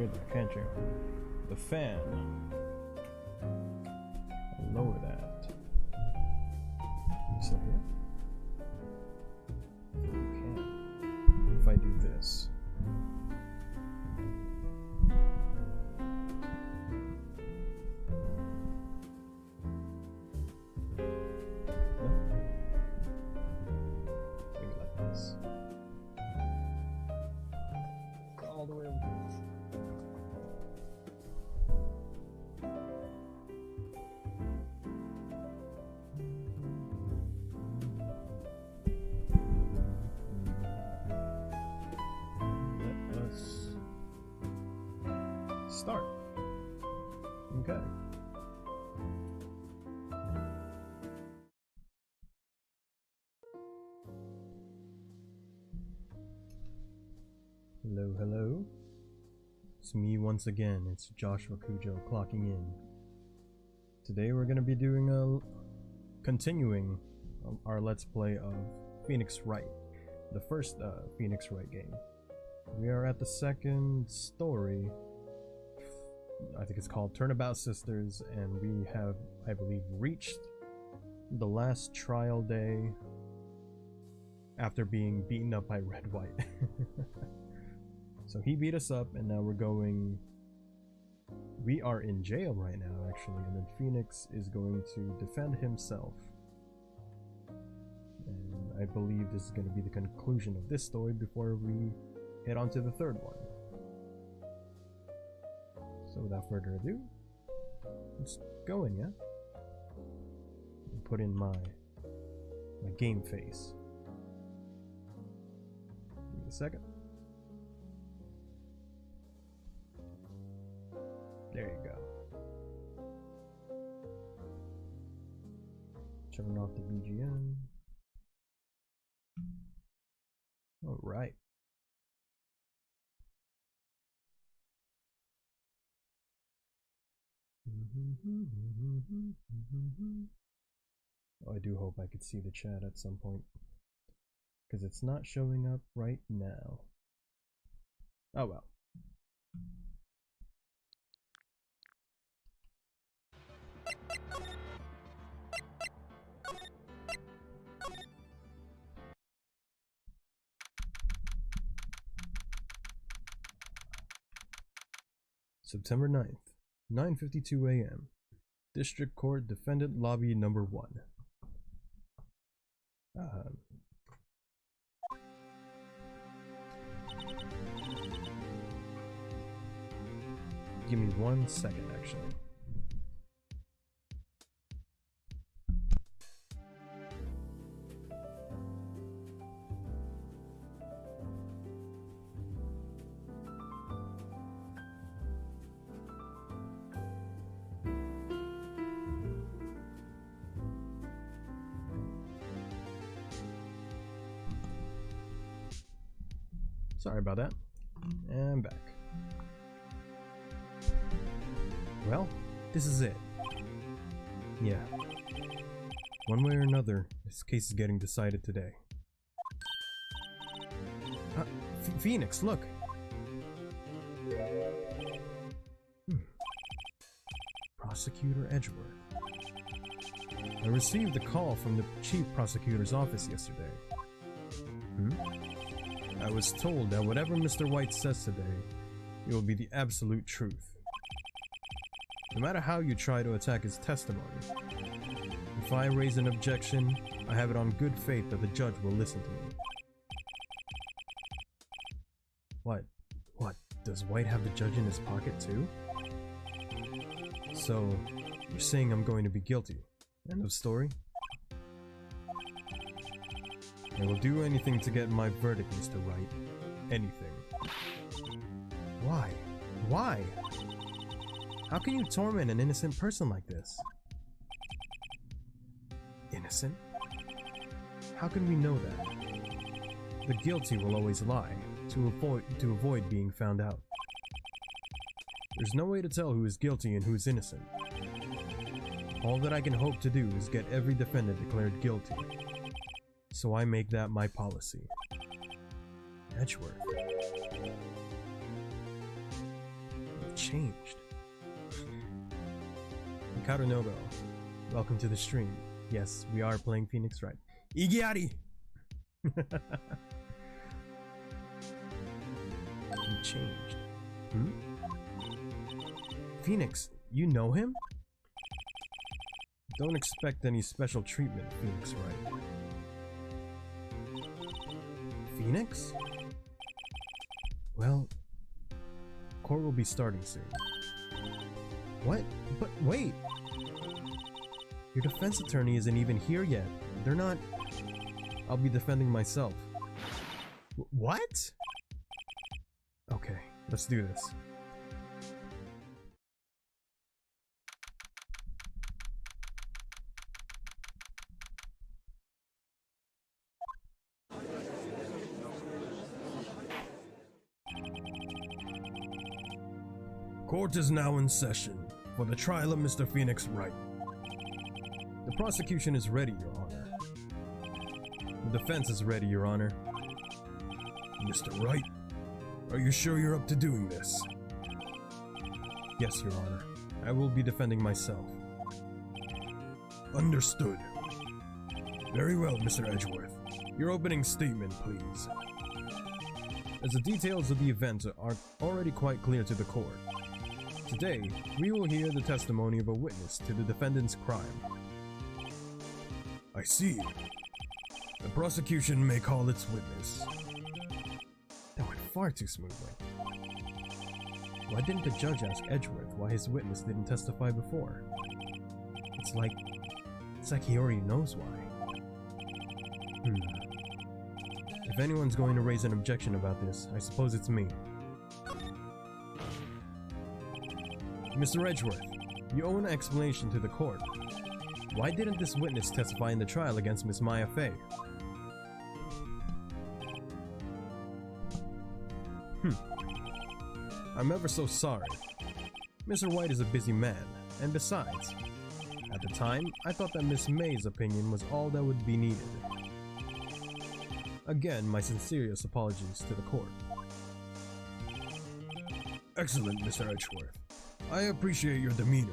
hear that, can't you? The fan. I'll lower that. You still here? You can. If I do this. All the way over here. Let us start. Okay. Hello, hello. It's me once again. It's Joshua Kujou clocking in. Today we're going to be doing continuing our Let's Play of Phoenix Wright, the first Phoenix Wright game. We are at the second story. I think it's called Turnabout Sisters, and we have, I believe, reached the last trial day after being beaten up by Red White. So he beat us up, and now we are in jail right now, actually, and then Phoenix is going to defend himself. And I believe this is going to be the conclusion of this story before we head on to the third one. So without further ado, let's go in, yeah? And put in my game face. Give me a second. There you go. Turn off the BGM. Alright. Oh, I do hope I could see the chat at some point, because it's not showing up right now. Oh well. September 9th, 9:52 a.m. District Court Defendant Lobby Number 1. Give me 1 second, actually. Sorry about that. And back. Well, this is it. Yeah. One way or another, this case is getting decided today. Phoenix, look! Prosecutor Edgeworth. I received a call from the Chief Prosecutor's office yesterday. I was told that whatever Mr. White says today, it will be the absolute truth. No matter how you try to attack his testimony, if I raise an objection, I have it on good faith that the judge will listen to me. What? Does White have the judge in his pocket too? So, you're saying I'm going to be guilty. End of story? I will do anything to get my verdict, Mr. Wright. Anything. Why? Why? How can you torment an innocent person like this? Innocent? How can we know that? The guilty will always lie, to avoid being found out. There's no way to tell who is guilty and who is innocent. All that I can hope to do is get every defendant declared guilty. So I make that my policy. changed. Karunogo, welcome to the stream. Yes, we are playing Phoenix Wright. Igiari! He changed. Phoenix, you know him? Don't expect any special treatment, Phoenix Wright. Phoenix? Well, court will be starting soon. What? But wait! Your defense attorney isn't even here yet. They're not... I'll be defending myself. What? Okay, let's do this. Court is now in session for the trial of Mr. Phoenix Wright. The prosecution is ready, Your Honor. The defense is ready, Your Honor. Mr. Wright, are you sure you're up to doing this? Yes, Your Honor. I will be defending myself. Understood. Very well, Mr. Edgeworth. Your opening statement, please. As the details of the event are already quite clear to the court, today, we will hear the testimony of a witness to the defendant's crime. I see. The prosecution may call its witness. That went far too smoothly. Why didn't the judge ask Edgeworth why his witness didn't testify before? It's like he already knows why. If anyone's going to raise an objection about this, I suppose it's me. Mr. Edgeworth, you owe an explanation to the court. Why didn't this witness testify in the trial against Miss Maya Fey? I'm ever so sorry. Mr. White is a busy man, and besides, at the time, I thought that Miss May's opinion was all that would be needed. Again, my sincerest apologies to the court. Excellent, Mr. Edgeworth. I appreciate your demeanor.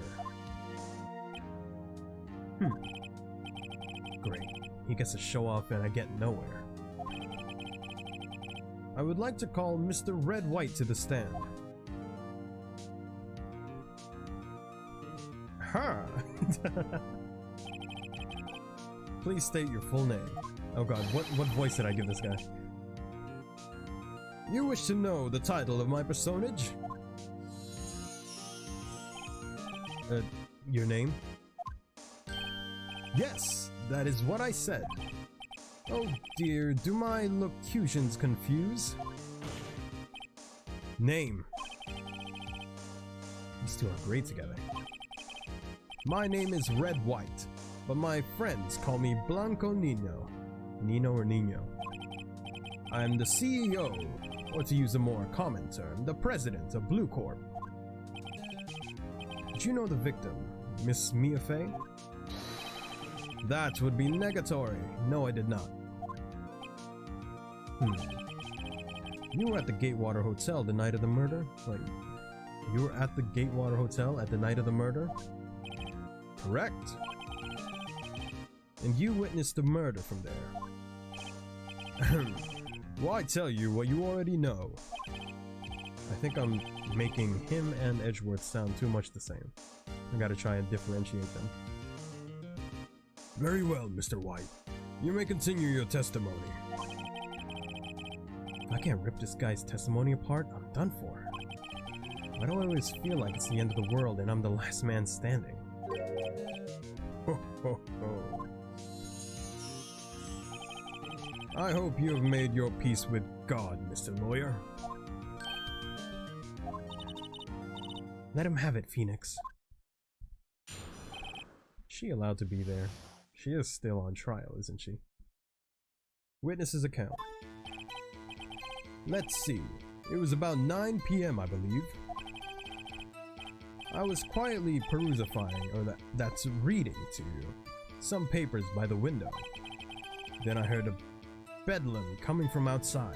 Great. He gets to show off and I get nowhere. I would like to call Mr. Red White to the stand. Huh. Please state your full name. Oh god, what voice did I give this guy? You wish to know the title of my personage? Your name? Yes, that is what I said. Oh dear, do my locutions confuse? Name. These two are great together. My name is Red White, but my friends call me Blanco Nino. Nino or Nino? I'm the CEO, or to use a more common term, the president of Blue Corp. Did you know the victim, Miss Mia Fey? That would be negatory. No, I did not. You were at the Gatewater Hotel the night of the murder? Wait, you were at the Gatewater Hotel at the night of the murder? Correct. And you witnessed the murder from there. Why tell you what you already know? I think I'm making him and Edgeworth sound too much the same. I gotta try and differentiate them. Very well, Mr. White. You may continue your testimony. If I can't rip this guy's testimony apart, I'm done for. Why do I always feel like it's the end of the world and I'm the last man standing? Ho ho ho. I hope you have made your peace with God, Mr. Lawyer. Let him have it, Phoenix. She allowed to be there. She is still on trial, isn't she? Witness's account. Let's see. It was about 9 p.m. I believe. I was quietly perusifying, or that's reading to you, some papers by the window. Then I heard a bedlam coming from outside.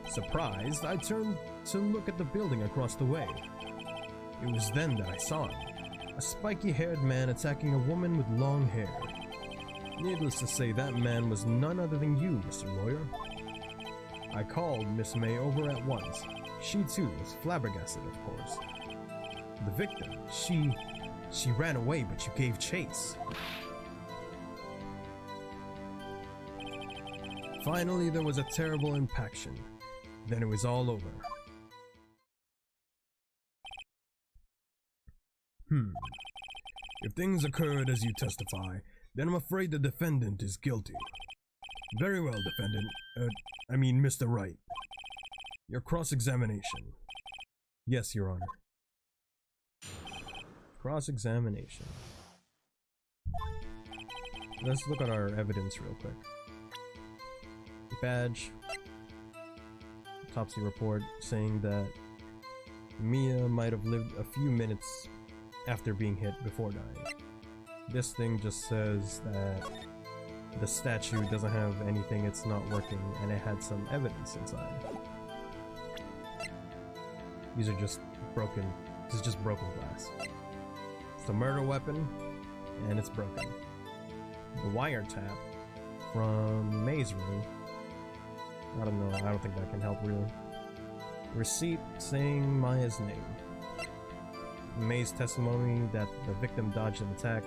Surprised, I turned to look at the building across the way. It was then that I saw it. A spiky-haired man attacking a woman with long hair. Needless to say, that man was none other than you, Mr. Lawyer. I called Miss May over at once. She too was flabbergasted, of course. The victim, she ran away, but you gave chase. Finally, there was a terrible impaction. Then it was all over. If things occurred as you testify, then I'm afraid the defendant is guilty. Very well, defendant. I mean, Mr. Wright. Your cross-examination. Yes, Your Honor. Cross-examination. Let's look at our evidence real quick. Badge. Autopsy report saying that Mia might have lived a few minutes after being hit before dying. This thing just says that the statue doesn't have anything, it's not working, and it had some evidence inside. These are just broken. This is just broken glass. It's a murder weapon, and it's broken. The wiretap from May's room. I don't know, I don't think that can help really. Receipt saying Maya's name. May's testimony that the victim dodged an attack,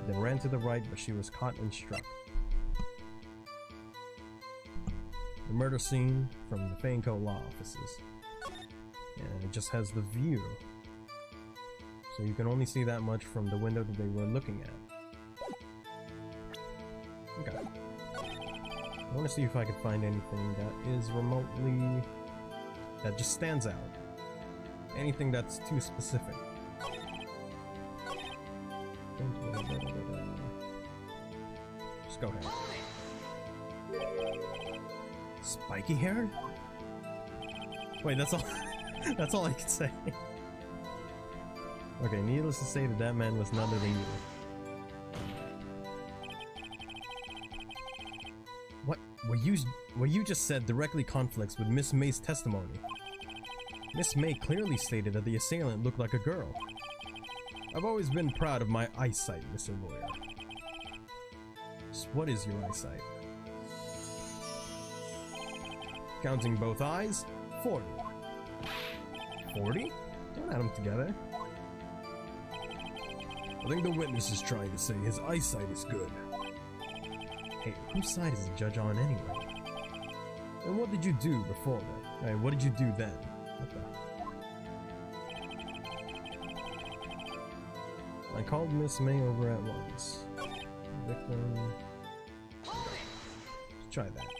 then ran to the right, but she was caught and struck. The murder scene from the Fainco law offices. And it just has the view. So you can only see that much from the window that they were looking at. Okay. I want to see if I can find anything that is remotely... that just stands out. Anything that's too specific. Just go ahead. Spiky haired? Wait, that's all. That's all I can say. Okay, needless to say that man was none other than you. What you just said directly conflicts with Miss May's testimony. Miss May clearly stated that the assailant looked like a girl. I've always been proud of my eyesight, Mr. Lawyer. So what is your eyesight? Counting both eyes, 40. 40? Don't add them together. I think the witness is trying to say his eyesight is good. Hey, whose side is the judge on anyway? And what did you do before that? Right, what did you do then? What the? I called Miss May over at once. Victim. Let's try that.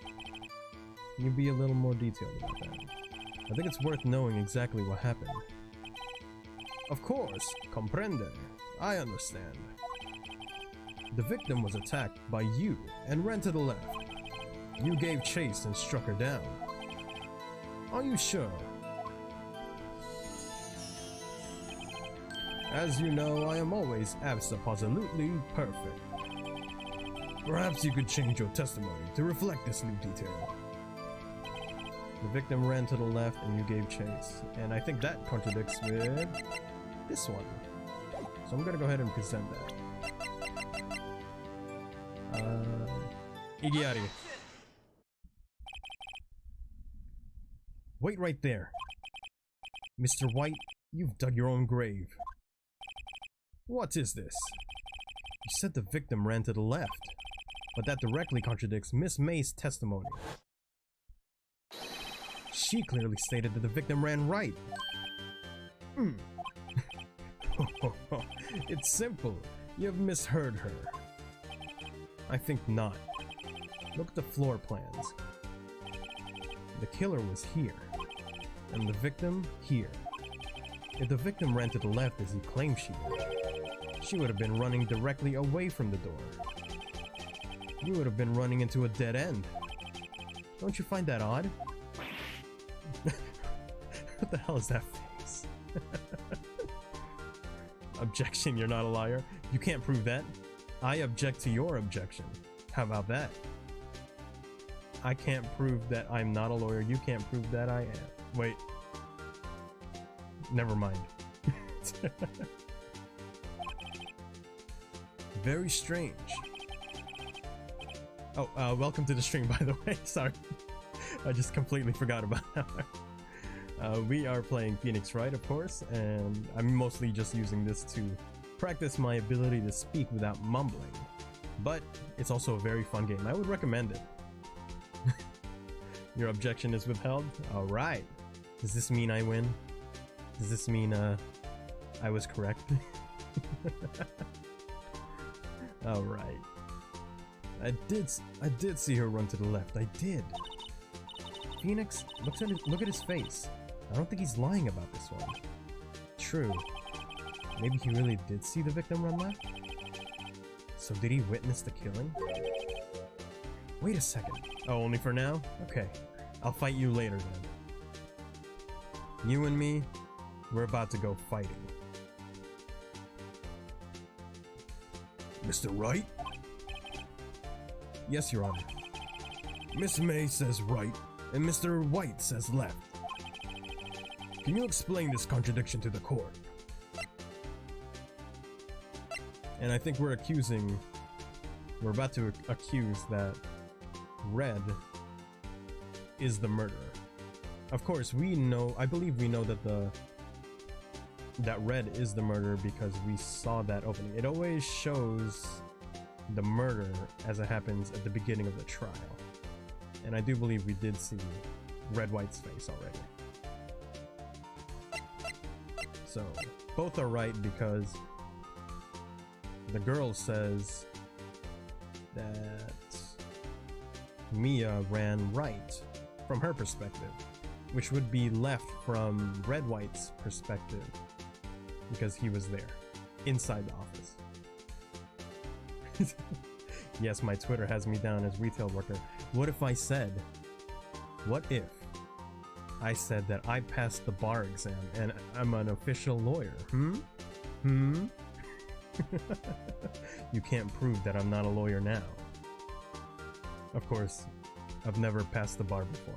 Can you be a little more detailed about that? I think it's worth knowing exactly what happened. Of course, comprende. I understand. The victim was attacked by you and ran to the left. You gave chase and struck her down. Are you sure? As you know, I am always absolutely perfect. Perhaps you could change your testimony to reflect this new detail. The victim ran to the left and you gave chase. And I think that contradicts with this one. So I'm gonna go ahead and present that. Igiari. Wait right there. Mr. White, you've dug your own grave. What is this? You said the victim ran to the left, but that directly contradicts Miss May's testimony. She clearly stated that the victim ran right. It's simple. You have misheard her. I think not. Look at the floor plans. The killer was here, and the victim here. If the victim ran to the left as he claimed she would have been running directly away from the door. You would have been running into a dead end. Don't you find that odd? What the hell is that face? Objection, you're not a liar. You can't prove that. I object to your objection. How about that? I can't prove that I'm not a lawyer. You can't prove that I am. Wait. Never mind. Very strange. Oh, welcome to the stream, by the way. Sorry. I just completely forgot about that. We are playing Phoenix Wright, of course, and I'm mostly just using this to practice my ability to speak without mumbling. But it's also a very fun game. I would recommend it. Your objection is withheld? Alright. Does this mean I win? Does this mean I was correct? Alright. I did see her run to the left. I did. Phoenix, look at his face. I don't think he's lying about this one. True. Maybe he really did see the victim run left? So did he witness the killing? Wait a second. Oh, only for now? Okay. I'll fight you later then. You and me, we're about to go fighting. Mr. Wright? Yes, Your Honor. Miss May says right, and Mr. White says left. Can you explain this contradiction to the court? And I think we're about to accuse that Red is the murderer. Of course, I believe we know that Red is the murderer because we saw that opening. It always shows the murder as it happens at the beginning of the trial. And I do believe we did see Red White's face already. So, both are right because the girl says that Mia ran right from her perspective, which would be left from Red White's perspective because he was there, inside the office. Yes, my Twitter has me down as retail worker. What if I said that I passed the bar exam and I'm an official lawyer? You can't prove that I'm not a lawyer now. Of course, I've never passed the bar before.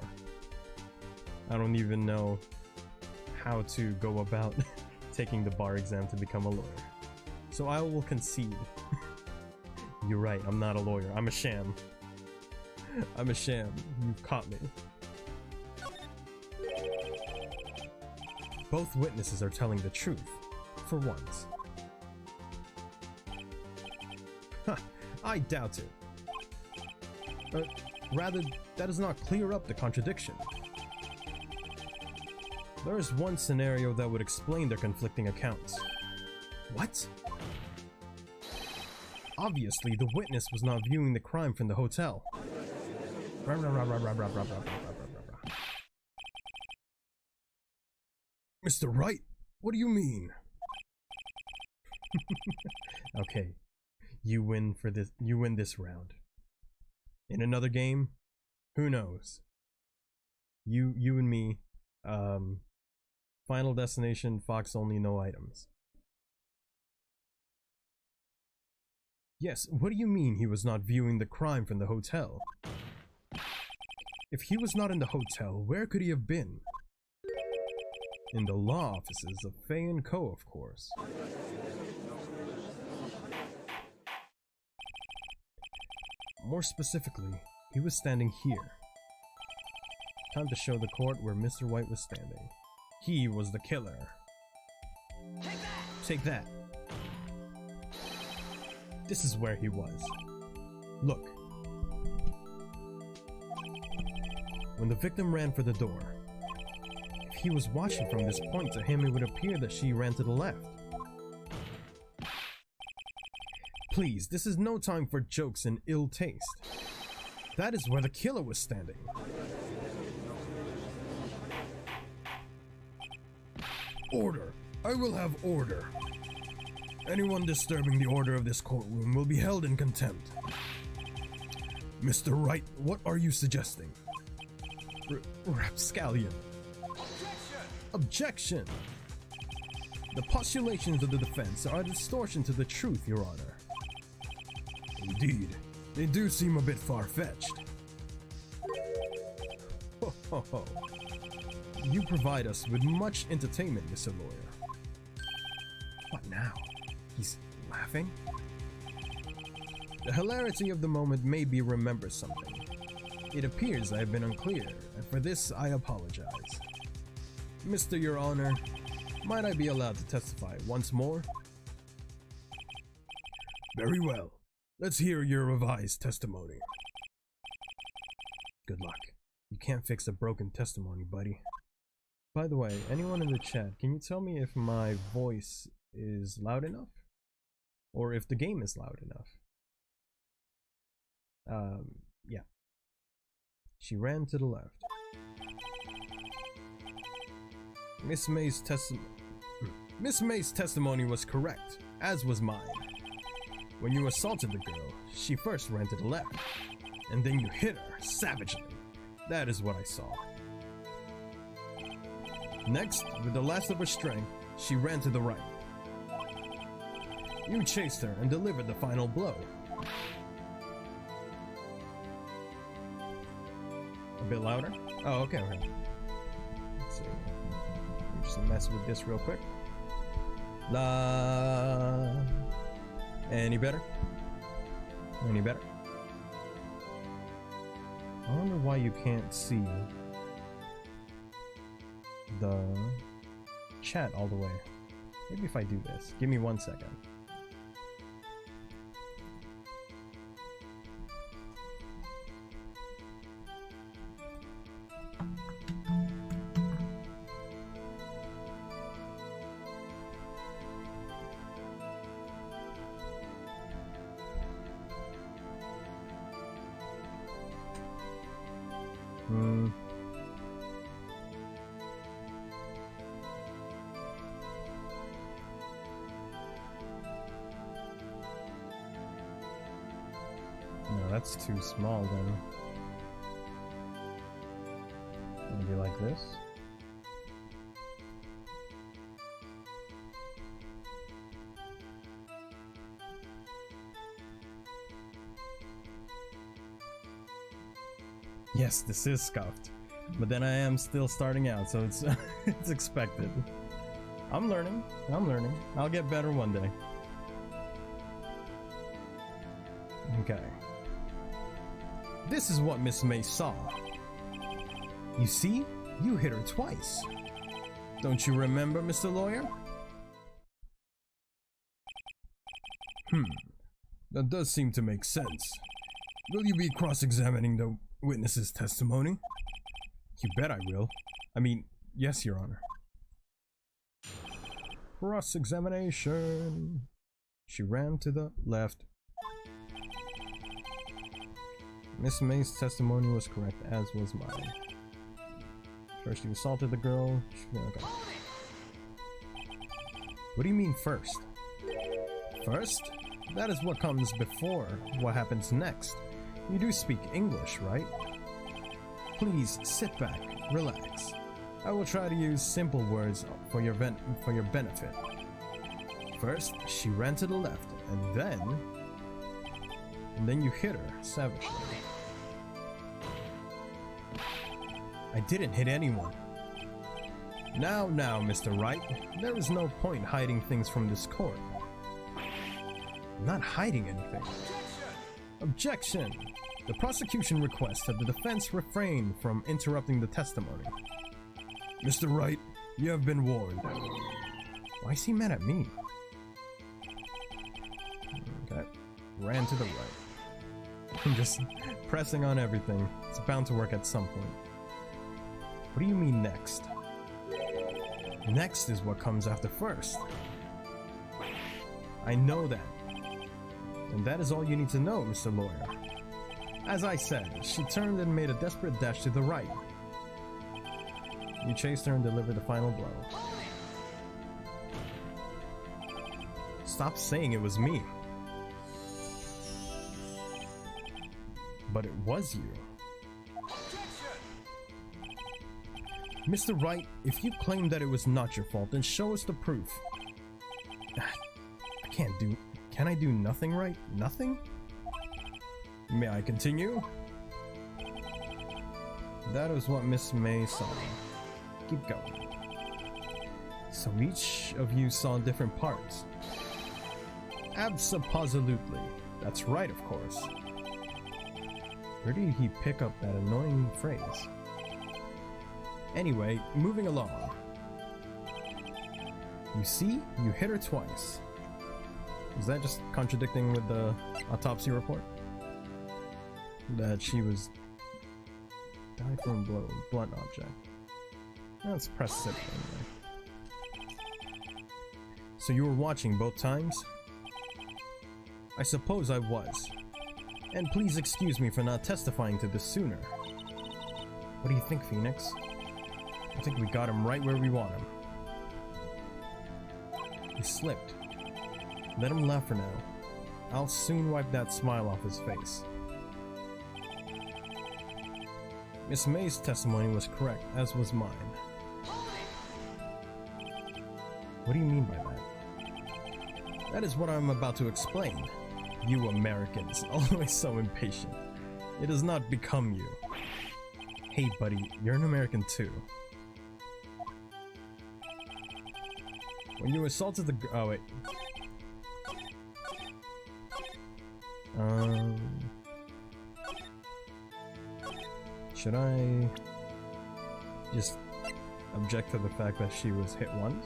I don't even know how to go about taking the bar exam to become a lawyer. So I will concede. You're right, I'm not a lawyer. I'm a sham. I'm a sham. You've caught me. Both witnesses are telling the truth, for once. Huh, I doubt it. Rather, that does not clear up the contradiction. There is one scenario that would explain their conflicting accounts. What? Obviously, the witness was not viewing the crime from the hotel. Mr. Wright, what do you mean? Okay, you win this round. In another game, who knows? You and me, Final Destination, Fox only, no items. Yes, what do you mean he was not viewing the crime from the hotel? If he was not in the hotel, where could he have been? In the law offices of Fay & Co., of course. More specifically, he was standing here. Time to show the court where Mr. White was standing. He was the killer. Take that! This is where he was. Look. When the victim ran for the door, if he was watching from this point, to him it would appear that she ran to the left. Please, this is no time for jokes and ill taste. That is where the killer was standing. Order! I will have order. Anyone disturbing the order of this courtroom will be held in contempt. Mr. Wright, what are you suggesting? Rapscallion. Objection! The postulations of the defense are a distortion to the truth, Your Honor. Indeed, they do seem a bit far-fetched. Ho ho ho. You provide us with much entertainment, Mr. Lawyer. What now? He's laughing? The hilarity of the moment made me remember something. It appears I have been unclear, and for this I apologize. Mr. Your Honor, might I be allowed to testify once more? Very well. Let's hear your revised testimony. Good luck. You can't fix a broken testimony, buddy. By the way, anyone in the chat, can you tell me if my voice is loud enough? Or if the game is loud enough? Yeah. She ran to the left. Miss May's testimony was correct, as was mine. When you assaulted the girl, she first ran to the left, and then you hit her savagely. That is what I saw. Next, with the last of her strength, she ran to the right. You chased her and delivered the final blow. A bit louder? Oh, okay. Let's see. Let me just mess with this real quick. La. Any better? Any better? I wonder why you can't see the chat all the way. Maybe if I do this. Give me 1 second. No, that's too small then. Maybe like this. Yes, this is scuffed, but then I am still starting out, so it's it's expected. I'm learning. I'll get better one day. Okay. This is what Miss May saw. You see? You hit her twice. Don't you remember, Mr. Lawyer? That does seem to make sense. Will you be cross-examining the witness's testimony? You bet I will. I mean, yes, Your Honor. Cross-examination. She ran to the left. Miss May's testimony was correct, as was mine. First you assaulted the girl. Okay. What do you mean first? First? That is what comes before what happens next. You do speak English, right? Please sit back, relax. I will try to use simple words for your benefit. First, she ran to the left, and then you hit her savagely. I didn't hit anyone. Now, Mr. Wright, there is no point hiding things from this court. I'm not hiding anything. Objection! The prosecution requests that the defense refrain from interrupting the testimony. Mr. Wright, you have been warned. Why is he mad at me? Okay, ran to the right. I'm just pressing on everything. It's bound to work at some point. What do you mean next? Next is what comes after first. I know that. And that is all you need to know, Mr. Lawyer. As I said, she turned and made a desperate dash to the right. You chased her and delivered the final blow. Stop saying it was me. But it was you. Mr. Wright, if you claim that it was not your fault, then show us the proof. Can I do nothing right? Nothing? May I continue? That is what Miss May saw. Keep going. So each of you saw different parts? Abso-positively. That's right, of course. Where did he pick up that annoying phrase? Anyway, moving along. You see? You hit her twice. Is that just contradicting with the autopsy report? That she was... died from a blow, blunt object. Let's press it anyway. So you were watching both times? I suppose I was. And please excuse me for not testifying to this sooner. What do you think, Phoenix? I think we got him right where we want him. He slipped. Let him laugh for now. I'll soon wipe that smile off his face. Miss May's testimony was correct, as was mine. What do you mean by that? That is what I'm about to explain. You Americans, always so impatient. It does not become you. Hey buddy, you're an American too. When you assaulted the oh wait. Should I just object to the fact that she was hit once?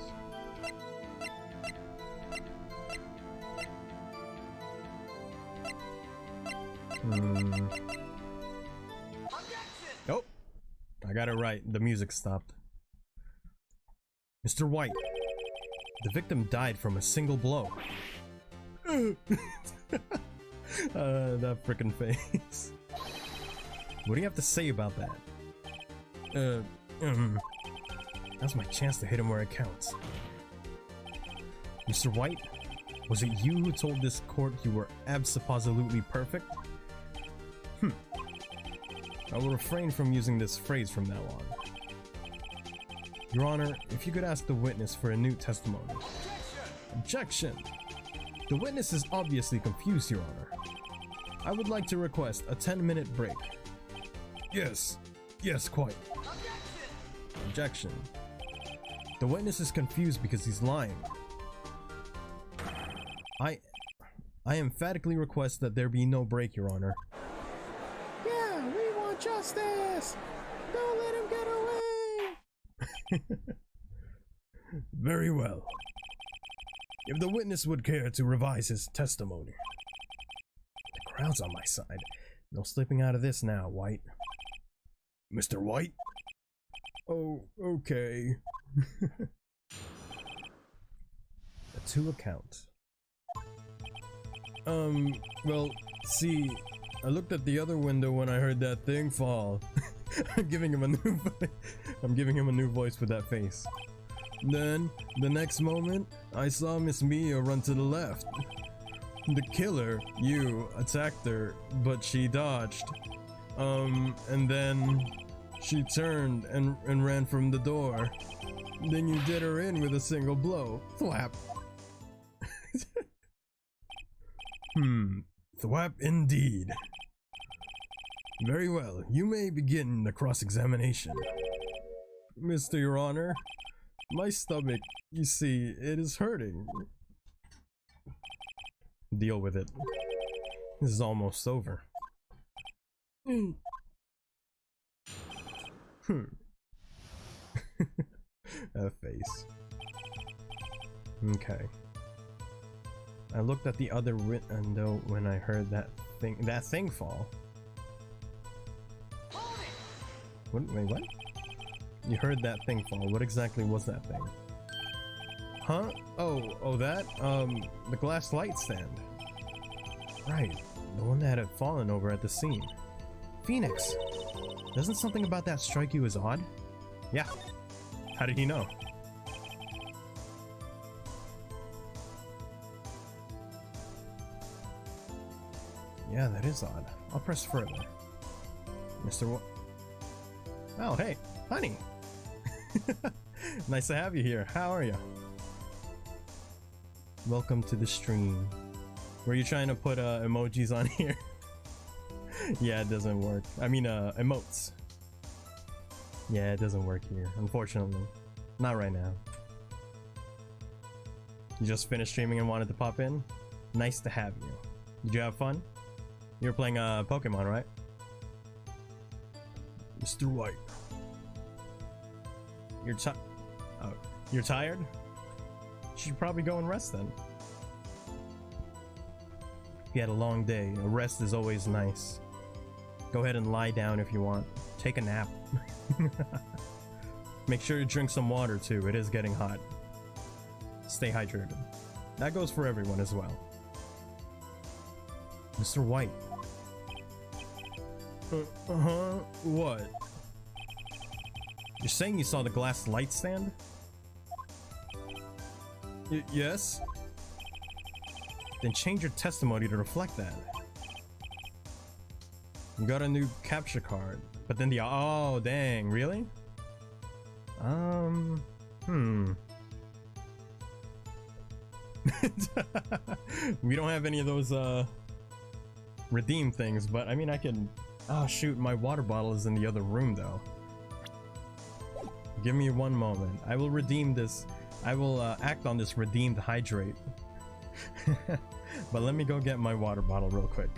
Oh, I got it right. The music stopped. Mr. White, the victim died from a single blow. That frickin' face. What do you have to say about that? That's my chance to hit him where it counts. Mr. White, was it you who told this court you were abso-positively perfect? I will refrain from using this phrase from now on. Your Honor, if you could ask the witness for a new testimony. Objection! The witness is obviously confused, Your Honor. I would like to request a 10-minute break. Yes, quite. Objection. The witness is confused because he's lying. I emphatically request that there be no break, Your Honor. Yeah, we want justice! Don't let him get away! Very well. If the witness would care to revise his testimony. The crowd's on my side. No slipping out of this now, White. Mr. White? Oh, okay. The two accounts. Well, see, I looked at the other window when I heard that thing fall. I'm giving him a new voice with that face. Then, the next moment, I saw Miss Mia run to the left. The killer, you, attacked her, but she dodged. And then she turned and ran from the door. Then you did her in with a single blow. Thwap. Thwap indeed. Very well, you may begin the cross-examination. Mr. Your Honor, my stomach, you see, it is hurting. Deal with it. This is almost over. That face. Okay. I looked at the other window when I heard that thing fall. What? Wait, what? You heard that thing fall. What exactly was that thing? Huh? Oh, that? The glass light stand. Right, the one that had fallen over at the scene. Phoenix! Doesn't something about that strike you as odd? Yeah. How did he know? Yeah, that is odd. I'll press further. Mr. What? Oh, hey, honey! Nice to have you here. How are you? Welcome to the stream. Were you trying to put emojis on here? Yeah, it doesn't work. I mean, emotes. Yeah, it doesn't work here, unfortunately. Not right now. You just finished streaming and wanted to pop in? Nice to have you. Did you have fun? You were playing Pokemon, right? Mr. White. You're tired? You should probably go and rest then. You had a long day. A rest is always nice. Go ahead and lie down if you want. Take a nap. Make sure you drink some water too. It is getting hot. Stay hydrated. That goes for everyone as well. Mr. White. What? You're saying you saw the glass light stand? Yes? Then change your testimony to reflect that. You got a new capture card, but then oh dang, really? We don't have any of those redeem things, but I mean I can. Oh shoot, my water bottle is in the other room though. Give me one moment. I will redeem this. I will act on this redeemed hydrate. But let me go get my water bottle real quick.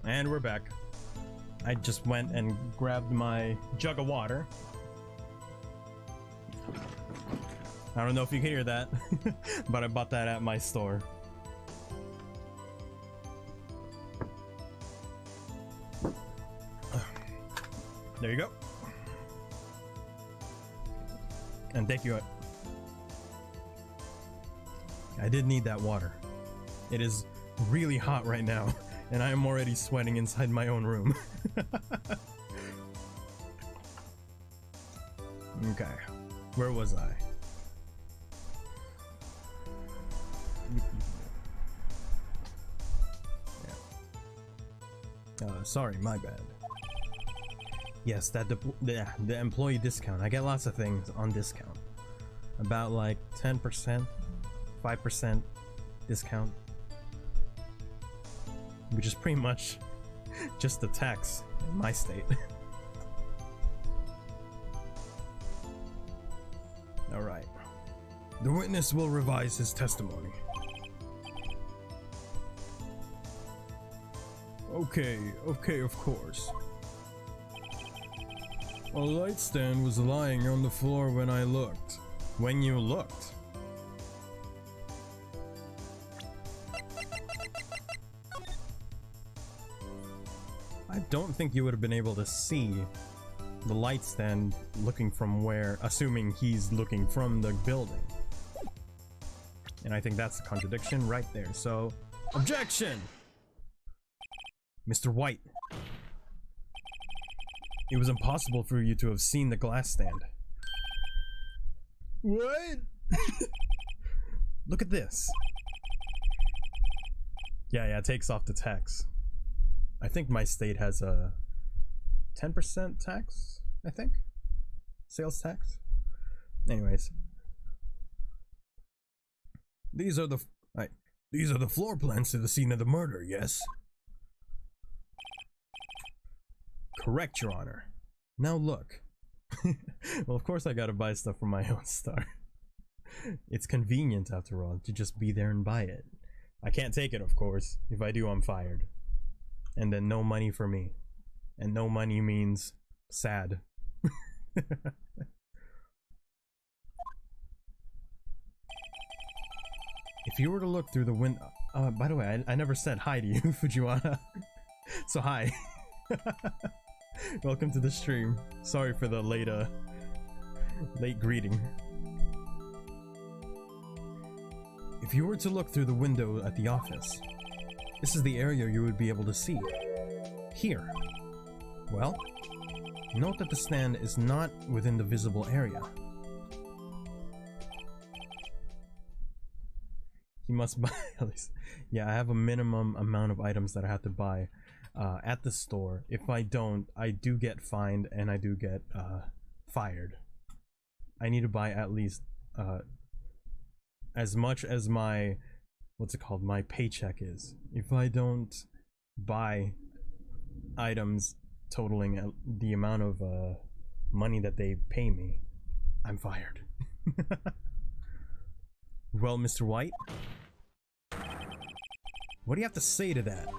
And we're back. I just went and grabbed my jug of water. I don't know if you can hear that, but I bought that at my store. There you go. And thank you. I did need that water. It is really hot right now. And I am already sweating inside my own room. Okay, where was I? Yeah. Sorry, my bad. Yes, that the employee discount. I get lots of things on discount. About like 10%, 5% discount. Which is pretty much just the tax in my state. Alright. The witness will revise his testimony. Okay, of course. A light stand was lying on the floor when I looked. When you looked? I don't think you would have been able to see the light stand looking from where, assuming he's looking from the building. And I think that's a contradiction right there. So, objection! Mr. White. It was impossible for you to have seen the glass stand. What? Look at this. Yeah, it takes off the tax. I think my state has a 10% tax, I think? Sales tax? Anyways. These are the floor plans to the scene of the murder, yes? Correct, Your Honor. Now look. Well, of course I gotta buy stuff from my own store. It's convenient, after all, to just be there and buy it. I can't take it, of course. If I do, I'm fired. And then no money for me. And no money means sad. If you were to look through the window... by the way, I never said hi to you, Fujiwara. So hi. Welcome to the stream. Sorry for the late greeting. If you were to look through the window at the office, this is the area you would be able to see. Here. Well, note that the stand is not within the visible area. He must buy at least. Yeah, I have a minimum amount of items that I have to buy at the store. If I don't, I do get fined and I do get fired. I need to buy at least as much as my, what's it called, my paycheck is. If I don't buy items totaling the amount of money that they pay me, I'm fired. Well, Mr. White, what do you have to say to that?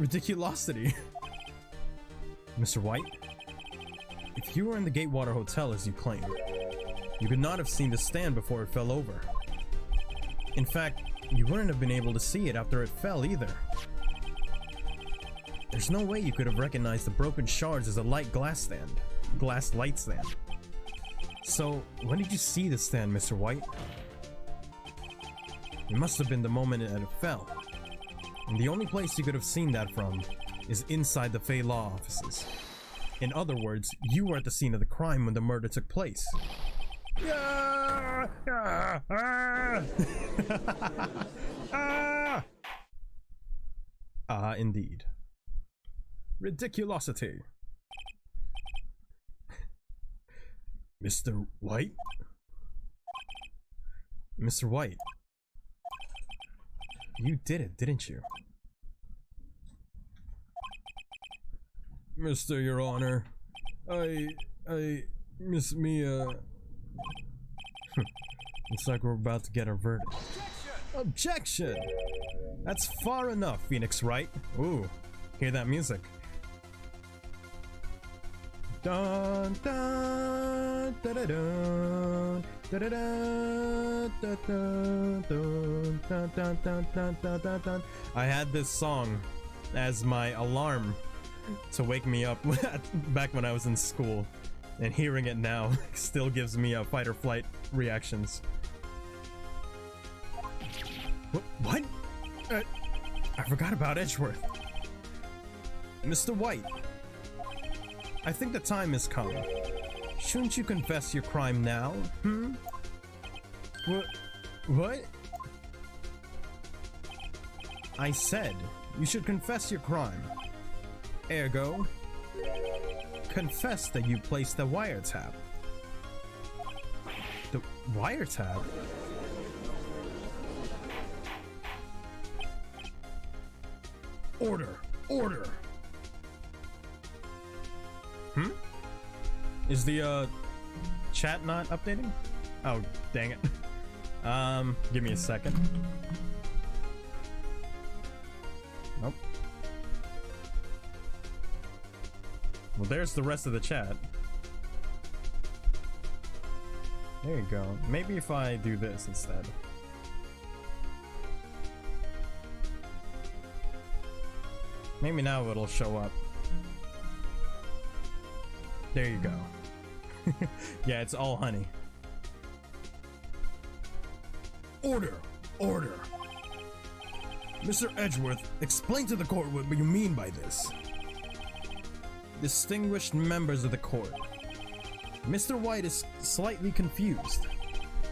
Ridiculosity. Mr. White, if you were in the Gatewater Hotel as you claim, you could not have seen the stand before it fell over. In fact, you wouldn't have been able to see it after it fell either. There's no way you could have recognized the broken shards as a glass light stand. So, when did you see the stand, Mr. White? It must have been the moment that it fell. And the only place you could have seen that from is inside the Fey Law offices. In other words, you were at the scene of the crime when the murder took place. Indeed. Ridiculosity. Mr. White? Mr. White, you did it, didn't you? Mr. Your Honor, Miss Mia. Looks like we're about to get a verdict. Objection! That's far enough, Phoenix Wright. Ooh, hear that music. Dun dun da da dun da da dun da dun dun dun dun dun dun dun dun. I had this song as my alarm to wake me up back when I was in school, and hearing it now still gives me a fight or flight reactions. What? I forgot about Edgeworth. Mr. White, I think the time has come. Shouldn't you confess your crime now? What? I said you should confess your crime. Ergo, confess that you placed the wiretap. The wiretap? Order! Order! Is the chat not updating? Oh, dang it. Give me a second. Nope. Well, there's the rest of the chat. There you go. Maybe if I do this instead. Maybe now it'll show up. There you go. Yeah, it's all honey. Order! Order! Mr. Edgeworth, explain to the court what you mean by this. Distinguished members of the court, Mr. White is slightly confused.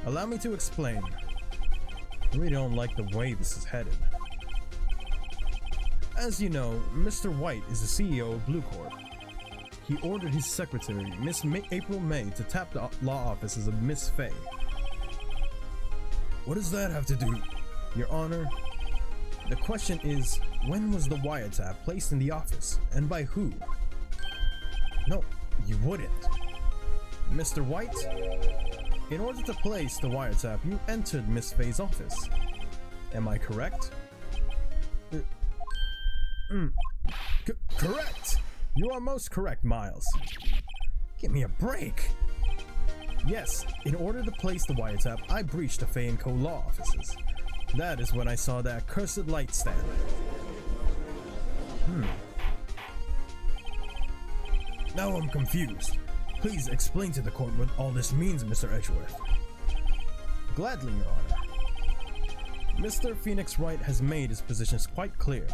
Allow me to explain. I really don't like the way this is headed. As you know, Mr. White is the CEO of Blue Corp. He ordered his secretary, Miss April May, to tap the law offices of Miss Fay. What does that have to do? Your Honor, the question is, when was the wiretap placed in the office, and by who? No, you wouldn't. Mr. White, in order to place the wiretap, you entered Miss Fay's office. Am I correct? Correct! You are most correct, Miles. Give me a break! Yes, in order to place the wiretap, I breached the Fay & Co. law offices. That is when I saw that cursed light stand. Now I'm confused. Please explain to the court what all this means, Mr. Edgeworth. Gladly, Your Honor. Mr. Phoenix Wright has made his positions quite clear.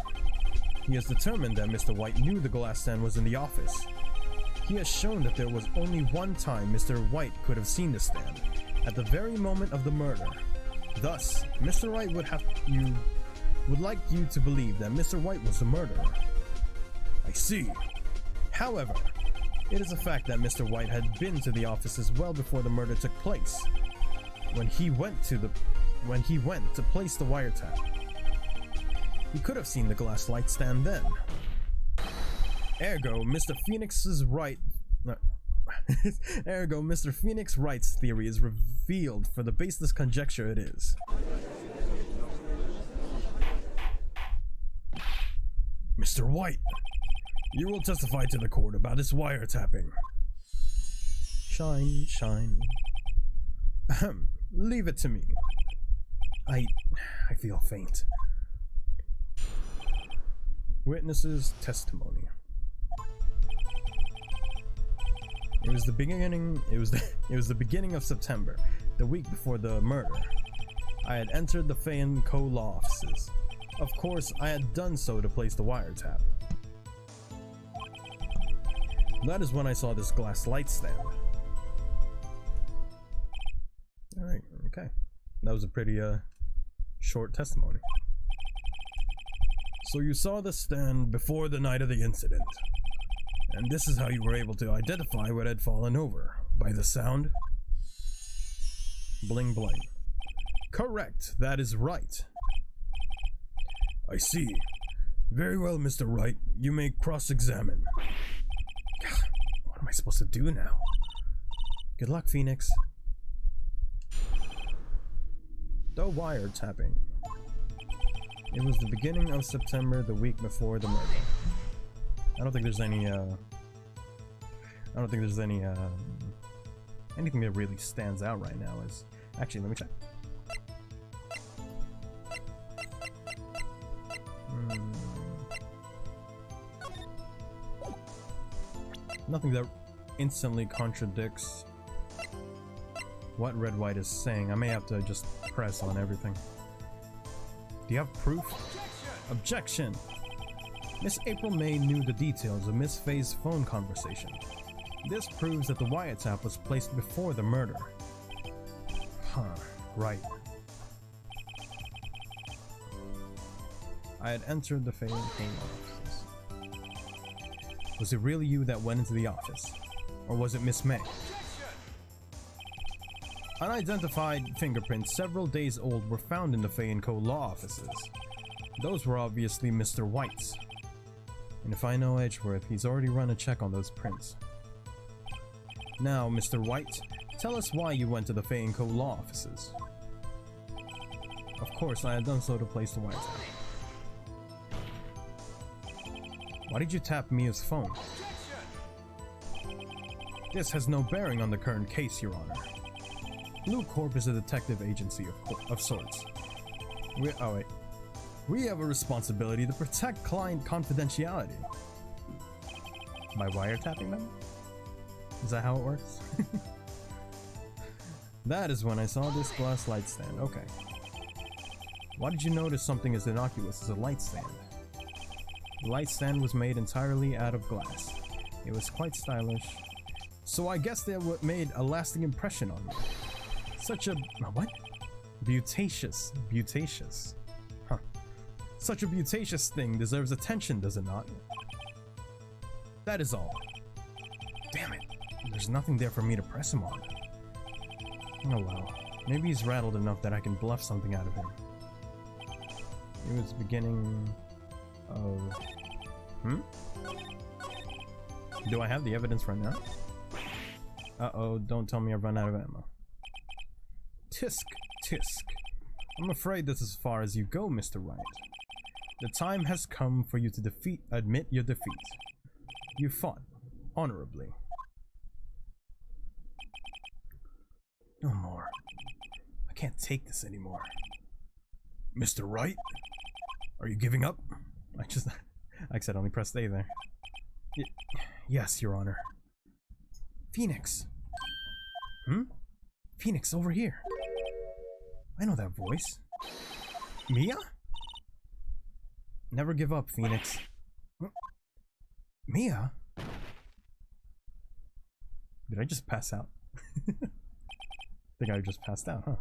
He has determined that Mr. White knew the glass stand was in the office. He has shown that there was only one time Mr. White could have seen the stand, at the very moment of the murder. Thus, Mr. Wright would like you to believe that Mr. White was the murderer. I see. However, it is a fact that Mr. White had been to the offices well before the murder took place. When he went to place the wiretap, he could have seen the glass light stand then. Ergo, Mr. Phoenix Wright's theory is revealed for the baseless conjecture it is. Mr. White, you will testify to the court about his wiretapping. Shine, shine. Ahem. Leave it to me. I feel faint. Witnesses' testimony. It was the beginning of September, the week before the murder. I had entered the Fay & Co. law offices. Of course, I had done so to place the wiretap. That is when I saw this glass light stand. Alright, okay. That was a pretty short testimony. So you saw the stand before the night of the incident. And this is how you were able to identify what had fallen over. By the sound? Bling bling. Correct, that is right. I see. Very well, Mr. Wright. You may cross-examine. What am I supposed to do now? Good luck, Phoenix. The wiretapping. It was the beginning of September, the week before the murder. I don't think there's any anything that really stands out right now. Is actually, let me check. Nothing that instantly contradicts what Red White is saying. I may have to just press on everything. Do you have proof? Objection! Miss April May knew the details of Miss Faye's phone conversation. This proves that the wiretap was placed before the murder. Huh, right. I had entered the Fay & Co. offices. Was it really you that went into the office? Or was it Miss May? Unidentified fingerprints several days old were found in the Fay & Co. law offices. Those were obviously Mr. White's. And if I know Edgeworth, he's already run a check on those prints. Now, Mr. White, tell us why you went to the Fay & Co. law offices. Of course, I had done so to place the wiretap. Why did you tap Mia's phone? This has no bearing on the current case, Your Honor. Blue Corp is a detective agency of sorts. We have a responsibility to protect client confidentiality. By wiretapping them? Is that how it works? That is when I saw this glass light stand. Okay. Why did you notice something as innocuous as a light stand? The light stand was made entirely out of glass. It was quite stylish. So I guess they made a lasting impression on me. Such a... what? Butacious. Huh. Such a butacious thing deserves attention, does it not? That is all. Damn it. There's nothing there for me to press him on. Oh well. Maybe he's rattled enough that I can bluff something out of him. It was the beginning of... Do I have the evidence right now? Uh-oh, don't tell me I've run out of ammo. Tisk, tisk. I'm afraid that's as far as you go, Mr. Wright. The time has come for you to admit your defeat. You fought honorably. No more. I can't take this anymore. Mr. Wright? Are you giving up? I accidentally pressed A there. Yes, Your Honor. Phoenix! Hmm? Phoenix, over here! I know that voice. Mia? Never give up, Phoenix. Huh? Mia? Did I just pass out? I think I just passed out, huh?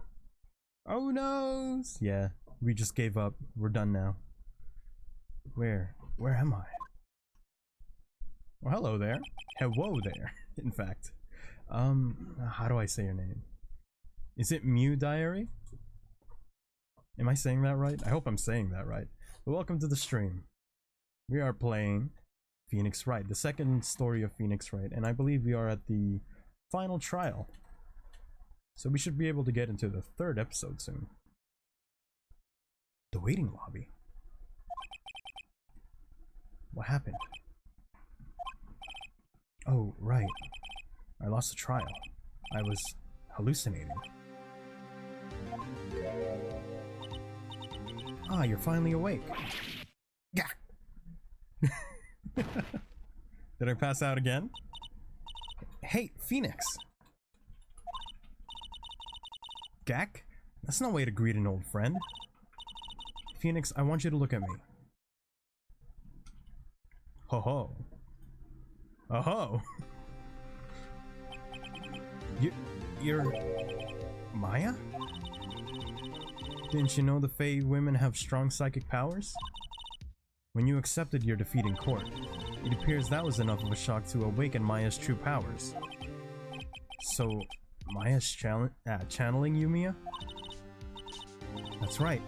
Oh no! Yeah, we just gave up. We're done now. Where am I? Well, hello there. Hello there, in fact. How do I say your name? Is it Mew Diary? Am I saying that right? I hope I'm saying that right. But welcome to the stream. We are playing Phoenix Wright, the second story of Phoenix Wright, and I believe we are at the final trial. So we should be able to get into the third episode soon. The waiting lobby. What happened? Oh, right. I lost the trial. I was hallucinating. Ah, you're finally awake. Yeah. Did I pass out again? Hey, Phoenix! Gak? That's no way to greet an old friend. Phoenix, I want you to look at me. Ho ho. Oh ho! You're... Maya? Didn't you know the Fae women have strong psychic powers? When you accepted your defeat in court, it appears that was enough of a shock to awaken Maya's true powers. So, Maya's channeling you, Mia? That's right.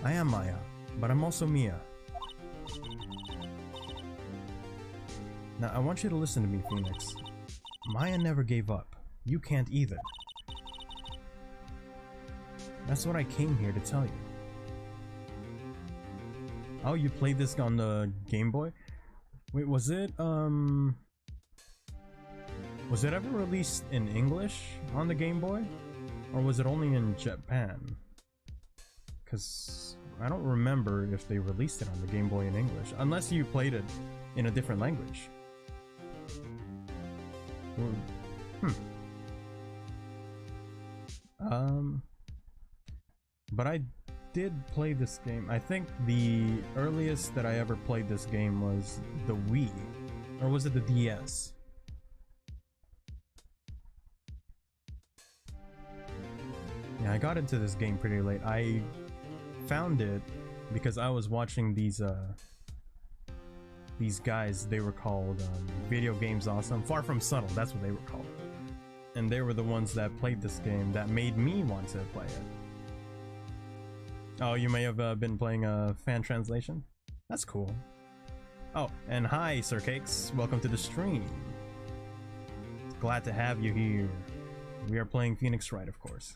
I am Maya, but I'm also Mia. Now, I want you to listen to me, Phoenix. Maya never gave up. You can't either. That's what I came here to tell you. Oh, you played this on the Game Boy? Wait, was it ever released in English on the Game Boy? Or was it only in Japan? Because I don't remember if they released it on the Game Boy in English, unless you played it in a different language. But I did play this game. I think the earliest that I ever played this game was the Wii. Or was it the DS? Yeah, I got into this game pretty late. I found it because I was watching these guys. They were called Video Games Awesome. Far From Subtle, that's what they were called. And they were the ones that played this game that made me want to play it. Oh, you may have been playing a fan translation? That's cool. Oh, and hi, Sir Cakes. Welcome to the stream. Glad to have you here. We are playing Phoenix Wright, of course.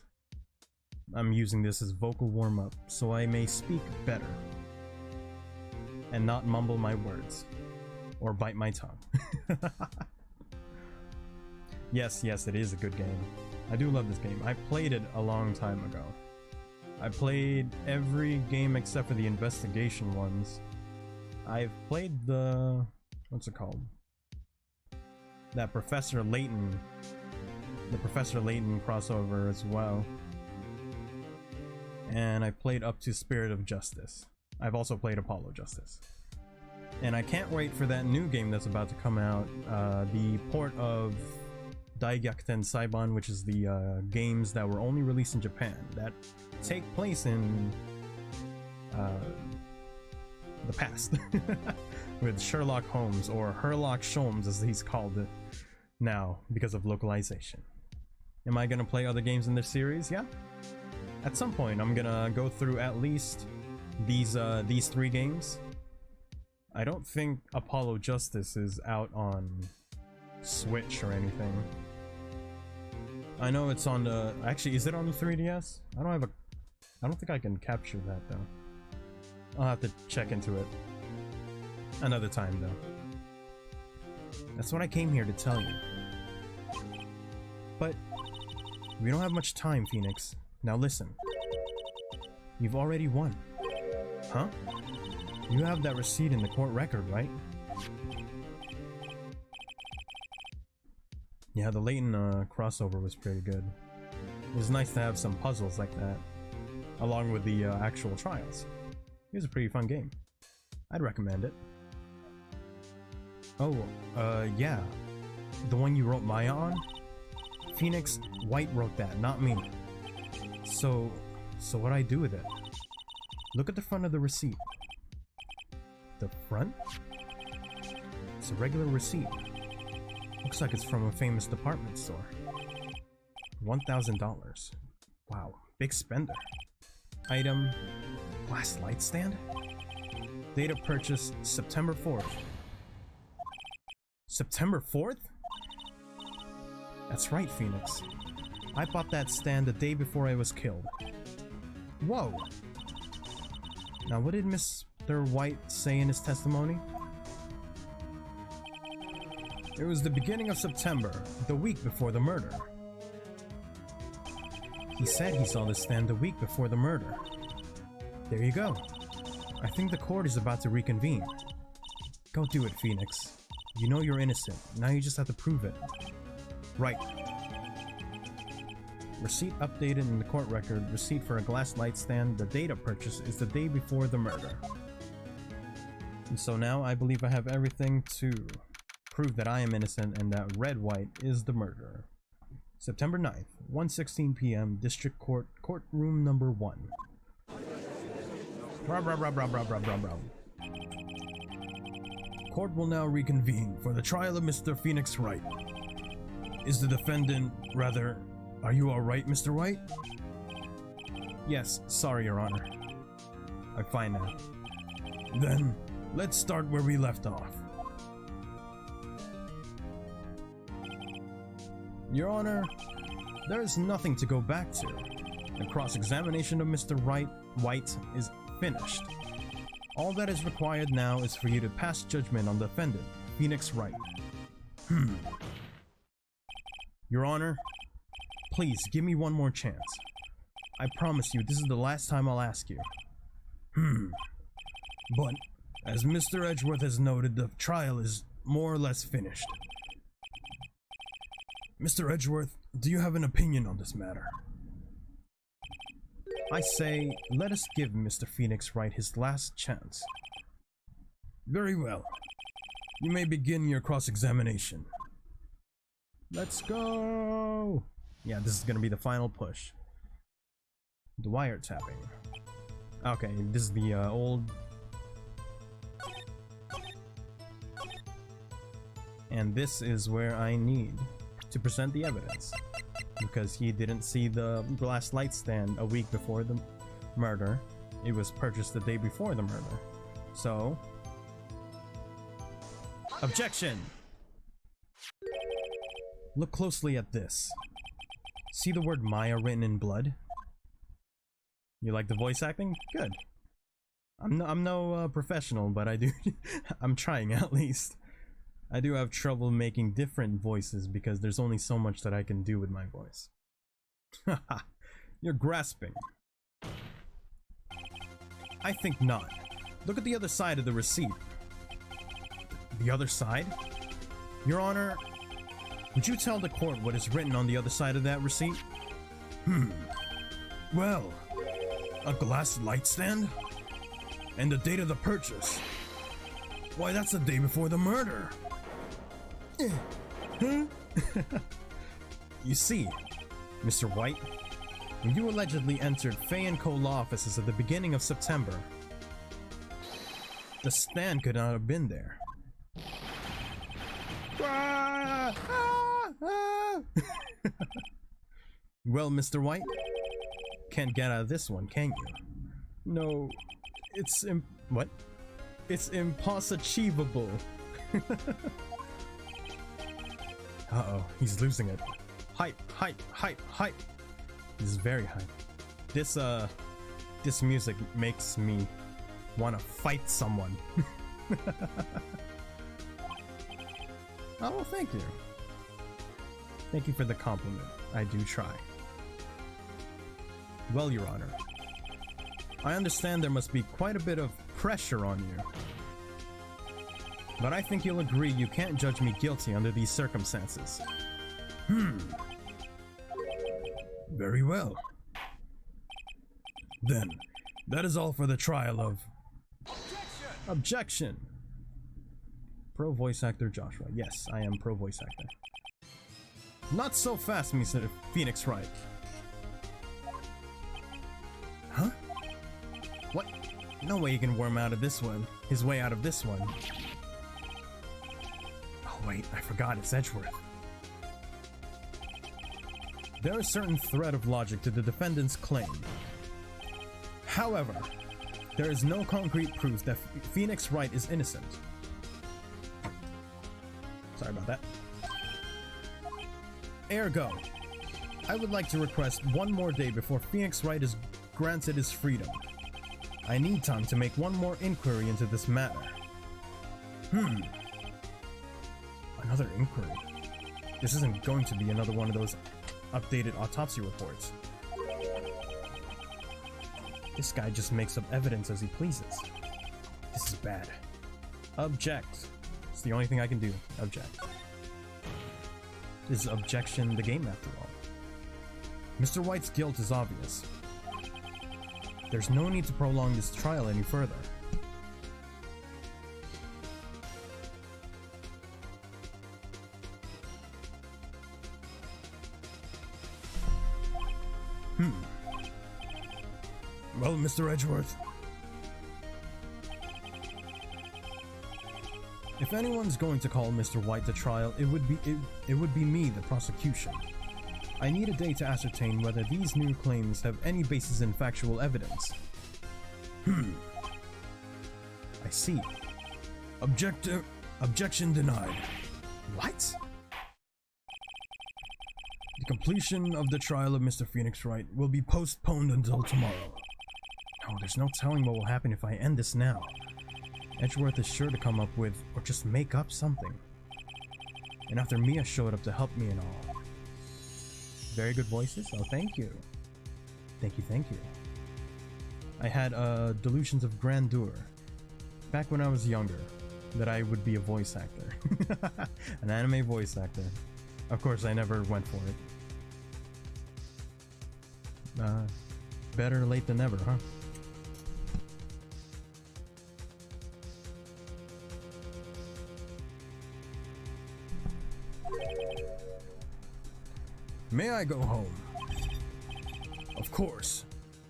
I'm using this as vocal warm-up, so I may speak better. And not mumble my words. Or bite my tongue. Yes, it is a good game. I do love this game. I played it a long time ago. I played every game except for the investigation ones. I've played the... what's it called? That Professor Layton. The Professor Layton crossover as well. And I played up to Spirit of Justice. I've also played Apollo Justice. And I can't wait for that new game that's about to come out. The port of Gyakuten Saiban, which is the games that were only released in Japan, that take place in the past. With Sherlock Holmes, or Herlock Sholmes as he's called it now because of localization. Am I gonna play other games in this series? Yeah. At some point I'm gonna go through at least these 3 games. I don't think Apollo Justice is out on Switch or anything. I know it's on the... actually, is it on the 3DS? I don't think I can capture that though. I'll have to check into it another time though. That's what I came here to tell you. But we don't have much time, Phoenix. Now listen. You've already won. Huh? You have that receipt in the court record, right? Yeah, the Layton crossover was pretty good. It was nice to have some puzzles like that, along with the actual trials. It was a pretty fun game. I'd recommend it. Oh, yeah. The one you wrote Maya on? Phoenix White wrote that, not me. So what'd I do with it? Look at the front of the receipt. The front? It's a regular receipt. Looks like it's from a famous department store. $1,000. Wow, big spender. Item, glass light stand? Date of purchase, September 4th. September 4th? That's right, Phoenix. I bought that stand the day before I was killed. Whoa! Now what did Mr. White say in his testimony? It was the beginning of September, the week before the murder. He said he saw the stand the week before the murder. There you go. I think the court is about to reconvene. Go do it, Phoenix. You know you're innocent. Now you just have to prove it. Right. Receipt updated in the court record. Receipt for a glass light stand. The date of purchase is the day before the murder. And so now I believe I have everything to prove that I am innocent and that Red White is the murderer. September 9th, 1:16 p.m. District Court, courtroom number 1. Court will now reconvene for the trial of Mr. Phoenix Wright. Is the defendant, rather, are you alright, Mr. White? Yes, sorry, Your Honor. I'm fine now. Then, let's start where we left off. Your Honor, there is nothing to go back to. The cross-examination of Mr. White is finished. All that is required now is for you to pass judgment on the defendant, Phoenix Wright. Your Honor, please give me one more chance. I promise you this is the last time I'll ask you. But, as Mr. Edgeworth has noted, the trial is more or less finished. Mr. Edgeworth, do you have an opinion on this matter? I say, let us give Mr. Phoenix Wright his last chance. Very well. You may begin your cross-examination. Let's go! Yeah, this is gonna be the final push. The wiretapping. Okay, this is the old... And this is where I need to present the evidence. Because he didn't see the glass light stand a week before the murder. It was purchased the day before the murder. So... Objection! Look closely at this. See the word Maya written in blood? You like the voice acting? Good. I'm no professional, but I do... I'm trying at least. I do have trouble making different voices because there's only so much that I can do with my voice. Haha, you're grasping. I think not. Look at the other side of the receipt. The other side? Your Honor, would you tell the court what is written on the other side of that receipt? Well, a glass light stand? And the date of the purchase. Why, that's the day before the murder. You see, Mr. White, when you allegedly entered Fay & Co. law offices at the beginning of September, the stand could not have been there. Well, Mr. White, can't get out of this one, can you? No, it's what? It's impossible. Uh-oh, he's losing it. Hype. He's very hype. This music makes me want to fight someone. Oh, well, thank you. Thank you for the compliment. I do try. Well, Your Honor, I understand there must be quite a bit of pressure on you. But I think you'll agree you can't judge me guilty under these circumstances. Very well. Then, that is all for the trial of... Objection! Pro voice actor Joshua. Yes, I am pro voice actor. Not so fast, Mr. Phoenix Wright. Huh? What? No way you can worm out of this one. His way out of this one. Oh wait, I forgot, it's Edgeworth. There is certain thread of logic to the defendant's claim. However, there is no concrete proof that Phoenix Wright is innocent. Sorry about that. Ergo, I would like to request one more day before Phoenix Wright is granted his freedom. I need time to make one more inquiry into this matter. Another inquiry? This isn't going to be another one of those updated autopsy reports. This guy just makes up evidence as he pleases. This is bad. Object. It's the only thing I can do. Object. Is objection the game after all? Mr. White's guilt is obvious. There's no need to prolong this trial any further. Well, Mr. Edgeworth, if anyone's going to call Mr. White to trial, it would be me, the prosecution. I need a day to ascertain whether these new claims have any basis in factual evidence. I see. Objection denied. What? The completion of the trial of Mr. Phoenix Wright will be postponed until tomorrow. Oh, there's no telling what will happen if I end this now. Edgeworth is sure to come up with, or just make up something. And after Mia showed up to help me and all. Very good voices? Oh, thank you. Thank you, thank you. I had delusions of grandeur back when I was younger, that I would be a voice actor. An anime voice actor. Of course, I never went for it. Better late than never, huh? May I go home? Of course.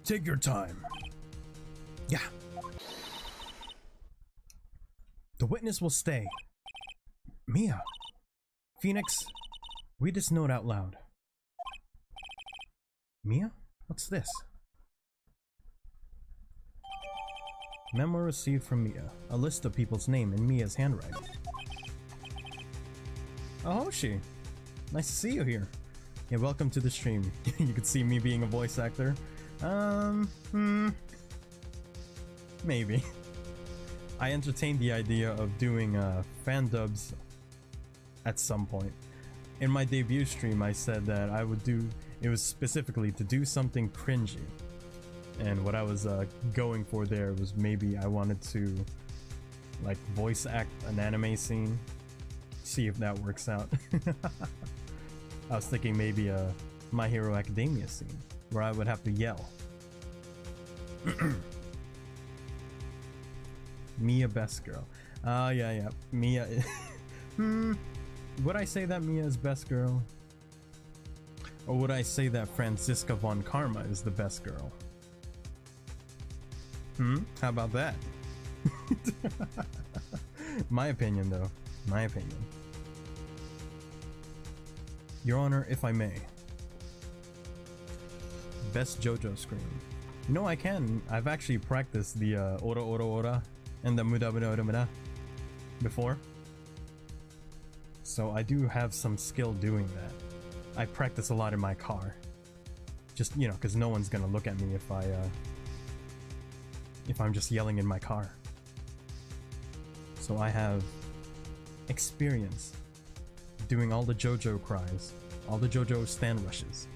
Take your time. Yeah. The witness will stay. Mia. Phoenix, read this note out loud. Mia? What's this? Memo received from Mia. A list of people's name in Mia's handwriting. Oh, Hoshi. Nice to see you here. Yeah, welcome to the stream. You could see me being a voice actor. Maybe. I entertained the idea of doing fan dubs at some point. In my debut stream, I said that I would do, it was specifically to do something cringy. And what I was going for there was maybe I wanted to like voice act an anime scene. See if that works out. I was thinking maybe a My Hero Academia scene where I would have to yell. Mia best girl. Yeah. Mia. Would I say that Mia is best girl? Or would I say that Franziska von Karma is the best girl? How about that? My opinion, though. My opinion. Your Honor, if I may. Best JoJo scream. You know, I can. I've actually practiced the ora ora ora and the muda muda muda muda before. So I do have some skill doing that. I practice a lot in my car. Just, you know, because no one's gonna look at me if I'm just yelling in my car. So I have experience doing all the JoJo cries, all the JoJo stand rushes.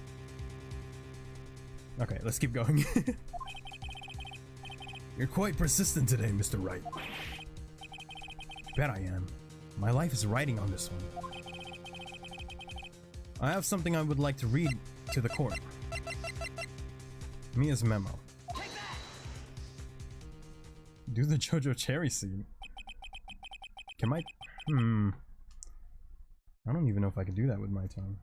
Okay, let's keep going. You're quite persistent today, Mr. Wright. Bet I am. My life is riding on this one. I have something I would like to read to the court. Mia's memo. Do the JoJo cherry scene. Can I don't even know if I can do that with my tongue.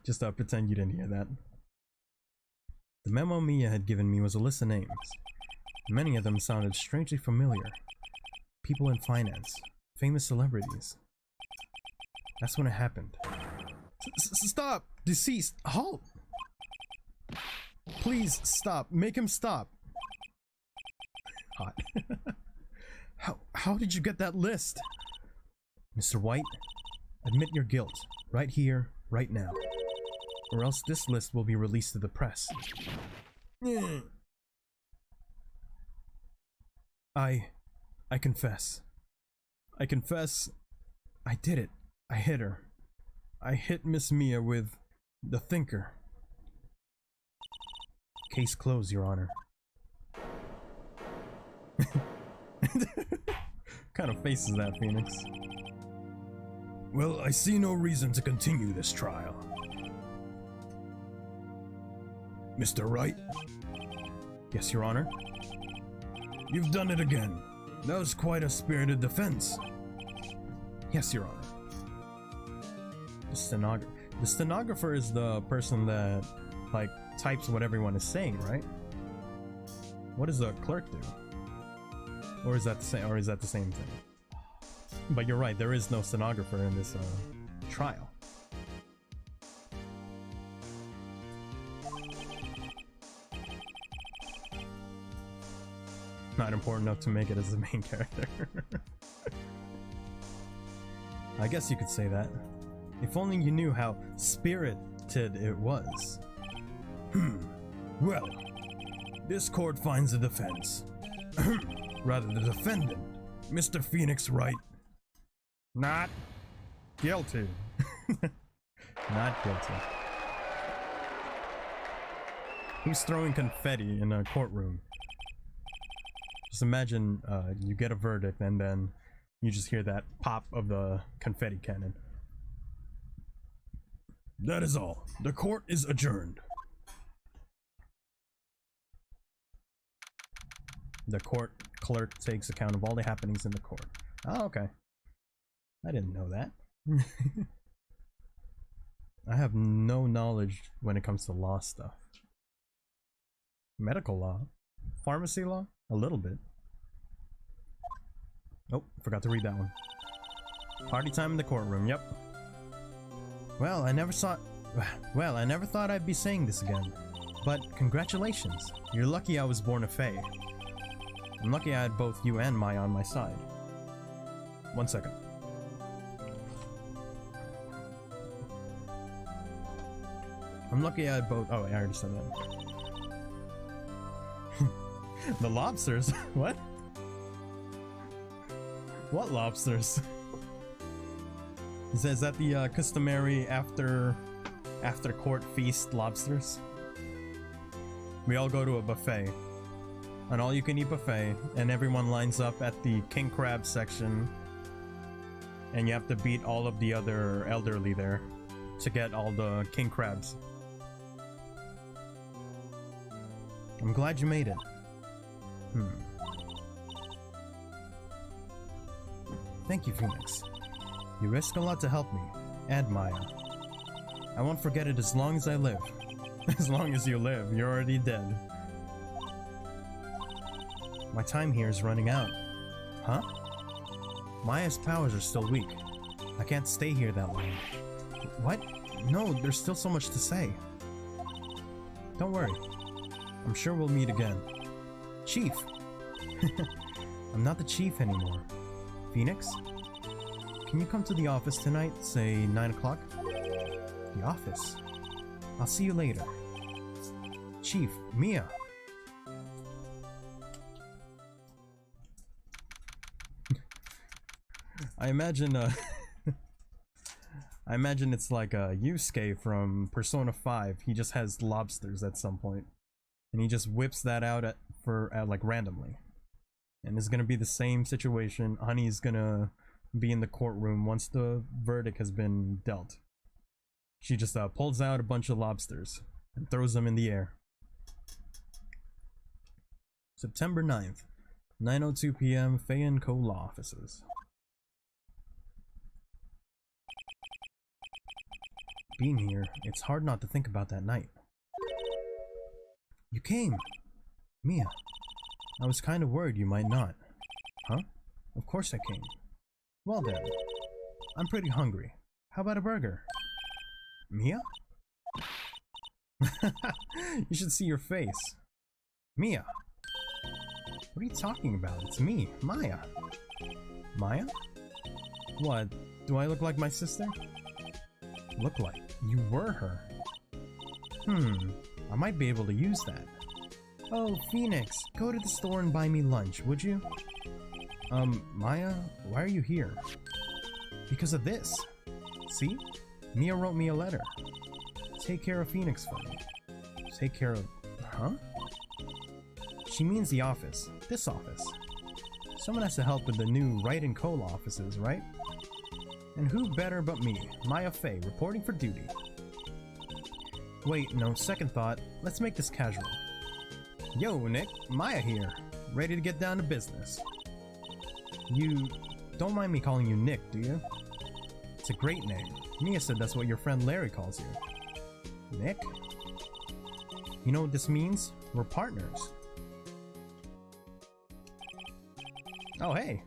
Just pretend you didn't hear that. The memo Mia had given me was a list of names. Many of them sounded strangely familiar. People in finance. Famous celebrities. That's when it happened. Stop! Deceased! Halt! Please stop. Make him stop. Hot. How did you get that list? Mr. White, admit your guilt. Right here, right now. Or else this list will be released to the press. I confess. I confess. I did it. I hit her. I hit Miss Mia with the thinker. Case closed, Your Honor. Kind of face is that, Phoenix? Well, I see no reason to continue this trial. Mr. Wright? Yes, Your Honor? You've done it again. That was quite a spirited defense. Yes, Your Honor. The stenographer is the person that, like, types what everyone is saying, right? What does the clerk do? Or is that the same thing? But you're right, there is no stenographer in this trial. Not important enough to make it as the main character. I guess you could say that. If only you knew how spirited it was. Well, this court finds the defense. Rather, the defendant, Mr. Phoenix Wright. Not guilty. Not guilty. Who's throwing confetti in a courtroom? Just imagine you get a verdict and then you just hear that pop of the confetti cannon. That is all. The court is adjourned. The court clerk takes account of all the happenings in the court. Oh, okay. I didn't know that. I have no knowledge when it comes to law stuff. Medical law? Pharmacy law? A little bit. Oh, forgot to read that one. Party time in the courtroom, yep. Well, I never thought I'd be saying this again. But congratulations. You're lucky I was born a Fae. I'm lucky I had both you and Maya on my side. 1 second. I'm lucky I had both. Oh, I already said that. The lobsters? What? What lobsters? Is that the customary after court feast lobsters? We all go to a buffet. An all-you-can-eat buffet, and everyone lines up at the king crab section, and you have to beat all of the other elderly there to get all the king crabs. I'm glad you made it. Thank you, Phoenix. You risk a lot to help me, and Maya. I won't forget it as long as I live. As long as you live, you're already dead. My time here is running out. Huh? Maya's powers are still weak. I can't stay here that long. What? No, there's still so much to say. Don't worry. I'm sure we'll meet again. Chief! I'm not the chief anymore. Phoenix? Can you come to the office tonight, say 9 o'clock? The office? I'll see you later. Chief, Mia! I imagine I imagine it's like Yusuke from Persona 5. He just has lobsters at some point, and he just whips that out like randomly. And it's gonna be the same situation. Honey's gonna be in the courtroom once the verdict has been dealt. She just pulls out a bunch of lobsters and throws them in the air. September 9th, 9:02 p.m. Fei & Co. Law Offices. Being here, it's hard not to think about that night. You came! Mia. I was kind of worried you might not. Huh? Of course I came. Well then. I'm pretty hungry. How about a burger? Mia? You should see your face. Mia! What are you talking about? It's me, Maya. Maya? What? Do I look like my sister? Look like? You were her. I might be able to use that. Oh, Phoenix, go to the store and buy me lunch, would you? Maya, why are you here? Because of this. See? Mia wrote me a letter. Take care of Phoenix for me. Take care of... Huh? She means the office. This office. Someone has to help with the new Wright & Co. offices, right? And who better but me, Maya Fey, reporting for duty. Wait, no, second thought. Let's make this casual. Yo, Nick, Maya here. Ready to get down to business. You don't mind me calling you Nick, do you? It's a great name. Mia said that's what your friend Larry calls you. Nick? You know what this means? We're partners. Oh, hey.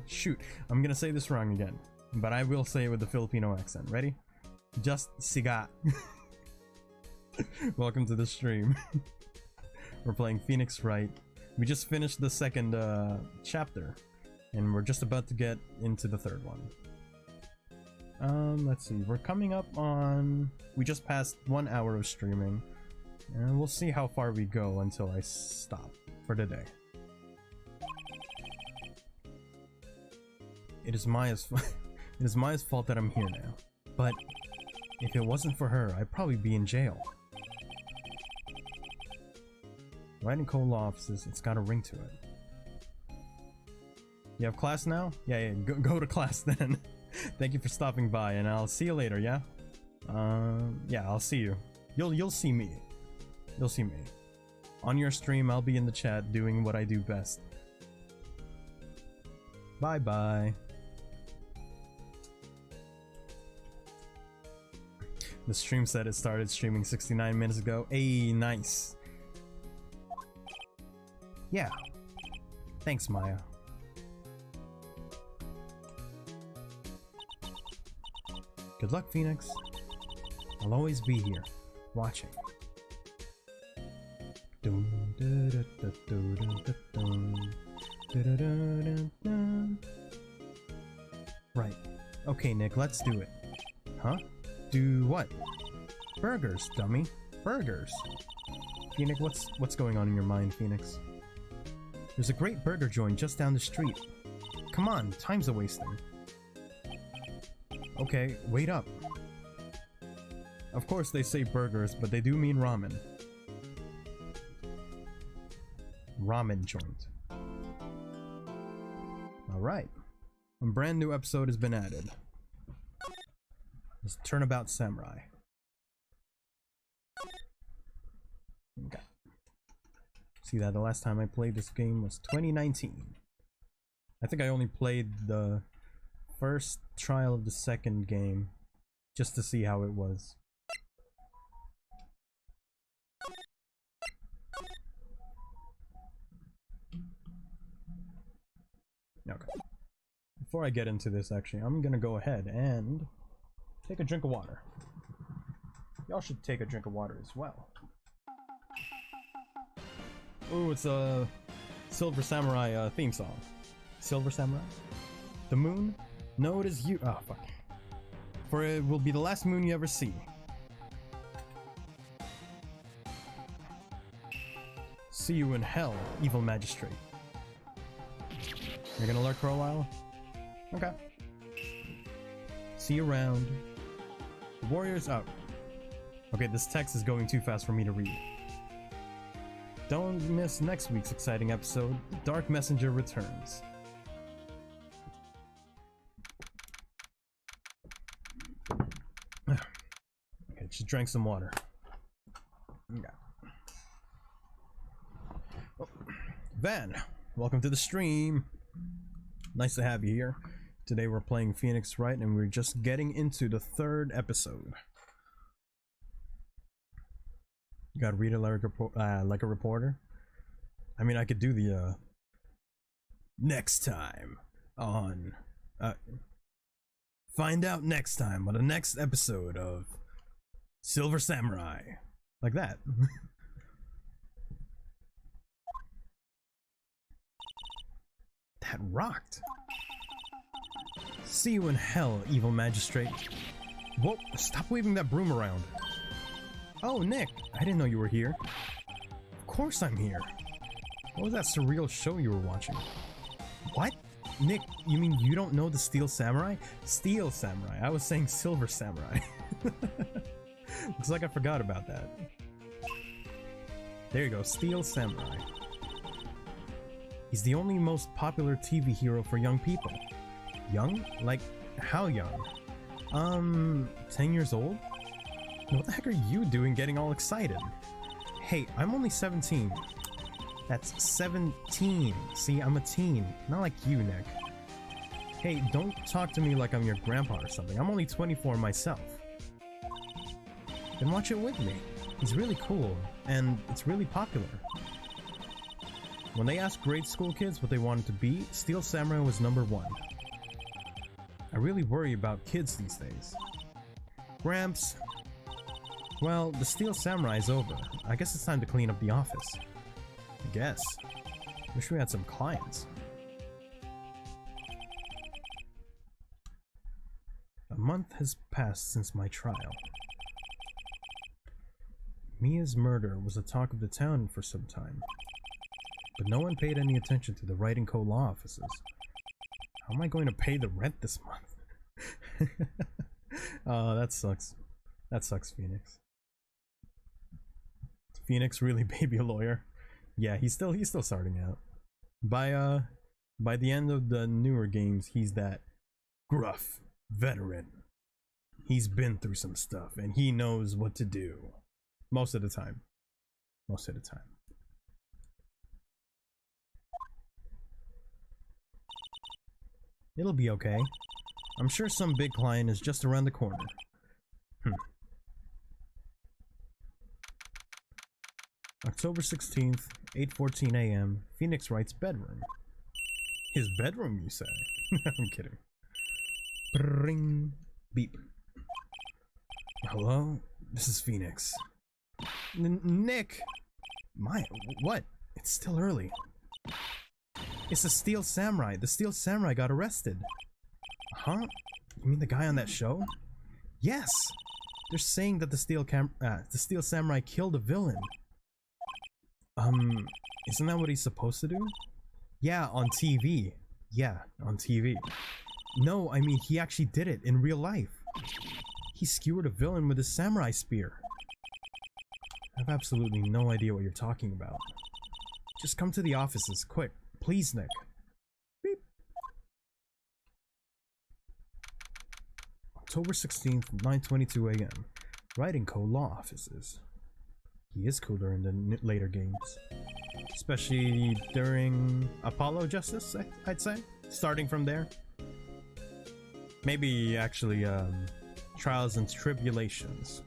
Shoot. I'm gonna say this wrong again. But I will say it with the Filipino accent. Ready? Just siga. Welcome to the stream. We're playing Phoenix Wright. We just finished the second chapter. And we're just about to get into the third one. Let's see. We're coming up on... We just passed 1 hour of streaming. And we'll see how far we go until I stop for today. It is Maya's fault that I'm here now. But if it wasn't for her, I'd probably be in jail. Wright & Co. Law Offices, it's got a ring to it. You have class now? Yeah, go to class then. Thank you for stopping by, and I'll see you later, yeah? Yeah, I'll see you. You'll see me. You'll see me. On your stream, I'll be in the chat doing what I do best. Bye-bye. The stream said it started streaming 69 minutes ago. Hey, nice. Yeah. Thanks, Maya. Good luck, Phoenix. I'll always be here, watching. Right. Okay, Nick, let's do it. Huh? Do what? Burgers, dummy. Burgers. Phoenix, what's going on in your mind, Phoenix? There's a great burger joint just down the street. Come on, time's a wasting. Okay, wait up. Of course they say burgers, but they do mean ramen. Ramen joint. Alright. A brand new episode has been added. It's Turnabout Samurai. Okay. See that the last time I played this game was 2019. I think I only played the first trial of the second game just to see how it was. Okay. Before I get into this, actually, I'm gonna go ahead and take a drink of water. Y'all should take a drink of water as well. Ooh, it's a Silver Samurai theme song. Silver Samurai? The moon? No, it is you. Oh, fuck. For it will be the last moon you ever see. See you in hell, evil magistrate. You're gonna lurk for a while? Okay. See you around. The warriors out. Okay, this text is going too fast for me to read. don't miss next week's exciting episode, The Dark Messenger returns. Okay, just drank some water. Yeah. Oh. Van, welcome to the stream. Nice to have you here. Today we're playing Phoenix Wright, and we're just getting into the 3rd episode. You gotta read it like a reporter. I mean, I could do the next time on find out next time on the next episode of Silver Samurai, like that. That rocked. See you in hell, evil magistrate. Whoa, stop waving that broom around. Oh, Nick, I didn't know you were here. Of course I'm here. What was that surreal show you were watching? What? Nick, you mean you don't know the Steel Samurai? Steel Samurai. I was saying Silver Samurai. Looks like I forgot about that. There you go, Steel Samurai. He's the only most popular TV hero for young people. Young? Like, how young? 10 years old? What the heck are you doing getting all excited? Hey, I'm only 17. That's 17. See, I'm a teen. Not like you, Nick. Hey, don't talk to me like I'm your grandpa or something. I'm only 24 myself. Then watch it with me. He's really cool, and it's really popular. When they asked grade school kids what they wanted to be, Steel Samurai was #1. I really worry about kids these days. Gramps. Well, the Steel Samurai is over. I guess it's time to clean up the office. I guess. Wish we had some clients. A month has passed since my trial. Mia's murder was the talk of the town for some time. But no one paid any attention to the Wright & Co. law offices. How am I going to pay the rent this month? Oh, that sucks. That sucks, Phoenix. Phoenix really baby a lawyer? Yeah, he's still starting out. By the end of the newer games, he's that gruff veteran. He's been through some stuff and he knows what to do. Most of the time. Most of the time. It'll be okay. I'm sure some big client is just around the corner. October 16th, 8:14 a.m. Phoenix Wright's bedroom. His bedroom, you say? I'm kidding. Ring. Beep. Hello? This is Phoenix. Nick! What? It's still early. It's the Steel Samurai. The Steel Samurai got arrested. Huh? You mean the guy on that show? Yes! They're saying that the Steel Samurai killed a villain. Isn't that what he's supposed to do? Yeah, on TV. Yeah, on TV. No, I mean, he actually did it in real life. He skewered a villain with a samurai spear. I have absolutely no idea what you're talking about. Just come to the offices, quick. Please, Nick. Beep. October 16th, 9:22 a.m. Wright & Co. law offices. He is cooler in the later games. Especially during Apollo Justice, I'd say. Starting from there. Maybe actually Trials and Tribulations.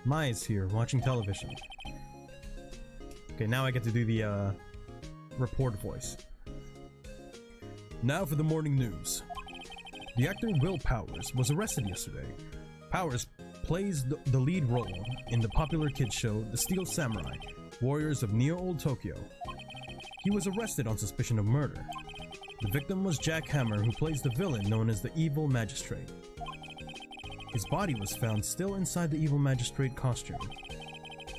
Mai's here watching television. Okay, now I get to do the report voice. Now for the morning news. The actor Will Powers was arrested yesterday. Powers plays the lead role in the popular kids show The Steel Samurai, Warriors of Neo-Old Tokyo. He was arrested on suspicion of murder. The victim was Jack Hammer, who plays the villain known as the Evil Magistrate. His body was found still inside the Evil Magistrate costume.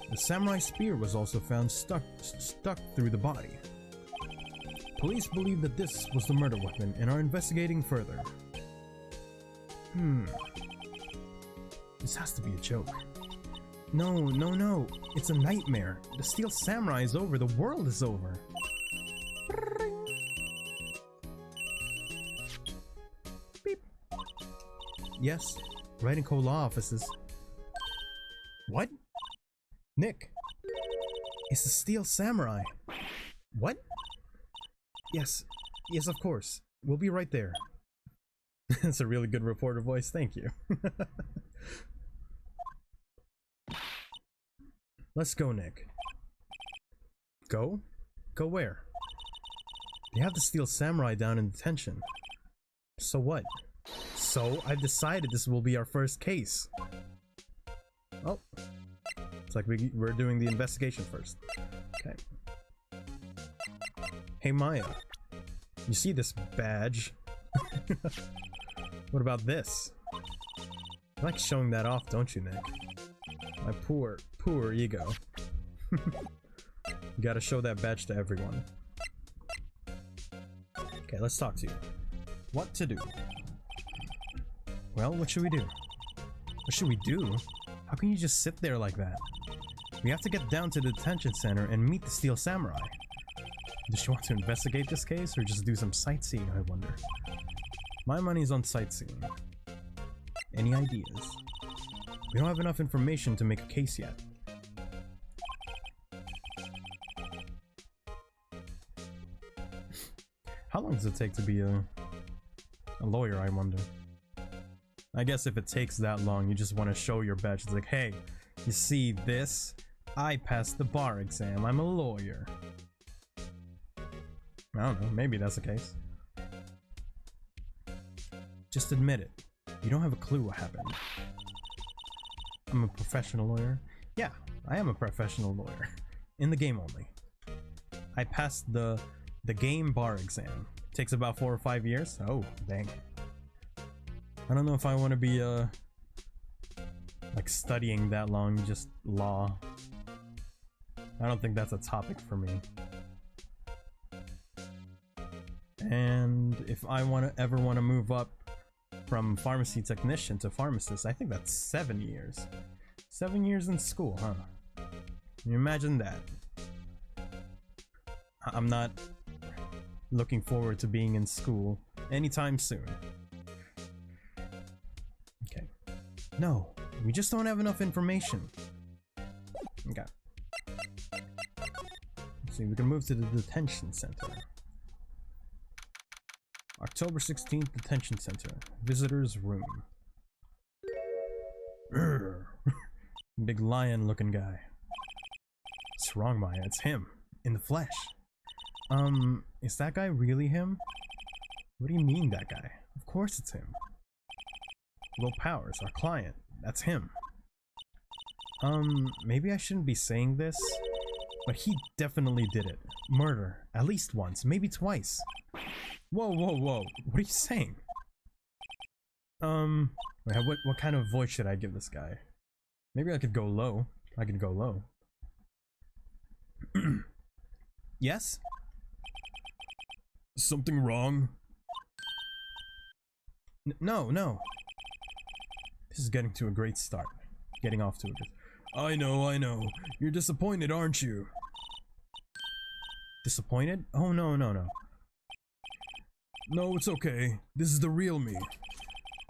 The samurai spear was also found stuck through the body. Police believe that this was the murder weapon and are investigating further. This has to be a joke. No, no, no. It's a nightmare. The Steel Samurai is over. The world is over. Beep. Yes. Wright and Co. law offices. What? Nick. It's the Steel Samurai. What? Yes. Yes, of course. We'll be right there. That's a really good reporter voice. Thank you. Let's go, Nick. Go? Go where? They have the Steel Samurai down in detention. So what? So, I've decided this will be our first case. Oh. It's like we're doing the investigation first. Okay. Hey, Maya. You see this badge? What about this? You like showing that off, don't you, Nick? My poor ego. You gotta show that badge to everyone. Okay, let's talk to you. What to do? Well, what should we do? What should we do? How can you just sit there like that? We have to get down to the detention center and meet the Steel Samurai. Does she want to investigate this case or just do some sightseeing, I wonder? My money's on sightseeing. Any ideas? We don't have enough information to make a case yet. How long does it take to be a lawyer, I wonder? I guess if it takes that long, you just want to show your badge. It's like, hey, you see this? I passed the bar exam. I'm a lawyer. I don't know. Maybe that's the case. Just admit it. You don't have a clue what happened. I'm a professional lawyer. Yeah, I am a professional lawyer. In the game only. I passed the game bar exam. Takes about 4 or 5 years. Oh, dang. I don't know if I want to be like studying that long, just law. I don't think that's a topic for me. And if I ever want to move up from pharmacy technician to pharmacist, I think that's 7 years. 7 years in school, huh? Can you imagine that? I'm not looking forward to being in school anytime soon. Okay. No, we just don't have enough information. Okay. Let's see, we can move to the detention center. October 16th, detention center. Visitor's room. Big lion looking guy. What's wrong, Maya? It's him. In the flesh. Is that guy really him? What do you mean, that guy? Of course it's him. Will Powers, our client. That's him. Maybe I shouldn't be saying this, but he definitely did it. Murder. At least once, maybe twice. Whoa, whoa, whoa. What are you saying? What kind of voice should I give this guy? Maybe I could go low. I could go low. Yes? Something wrong? No, no. This is getting to a great start. Getting off to a good... I know. You're disappointed, aren't you? Disappointed? Oh, no. No, it's okay. This is the real me.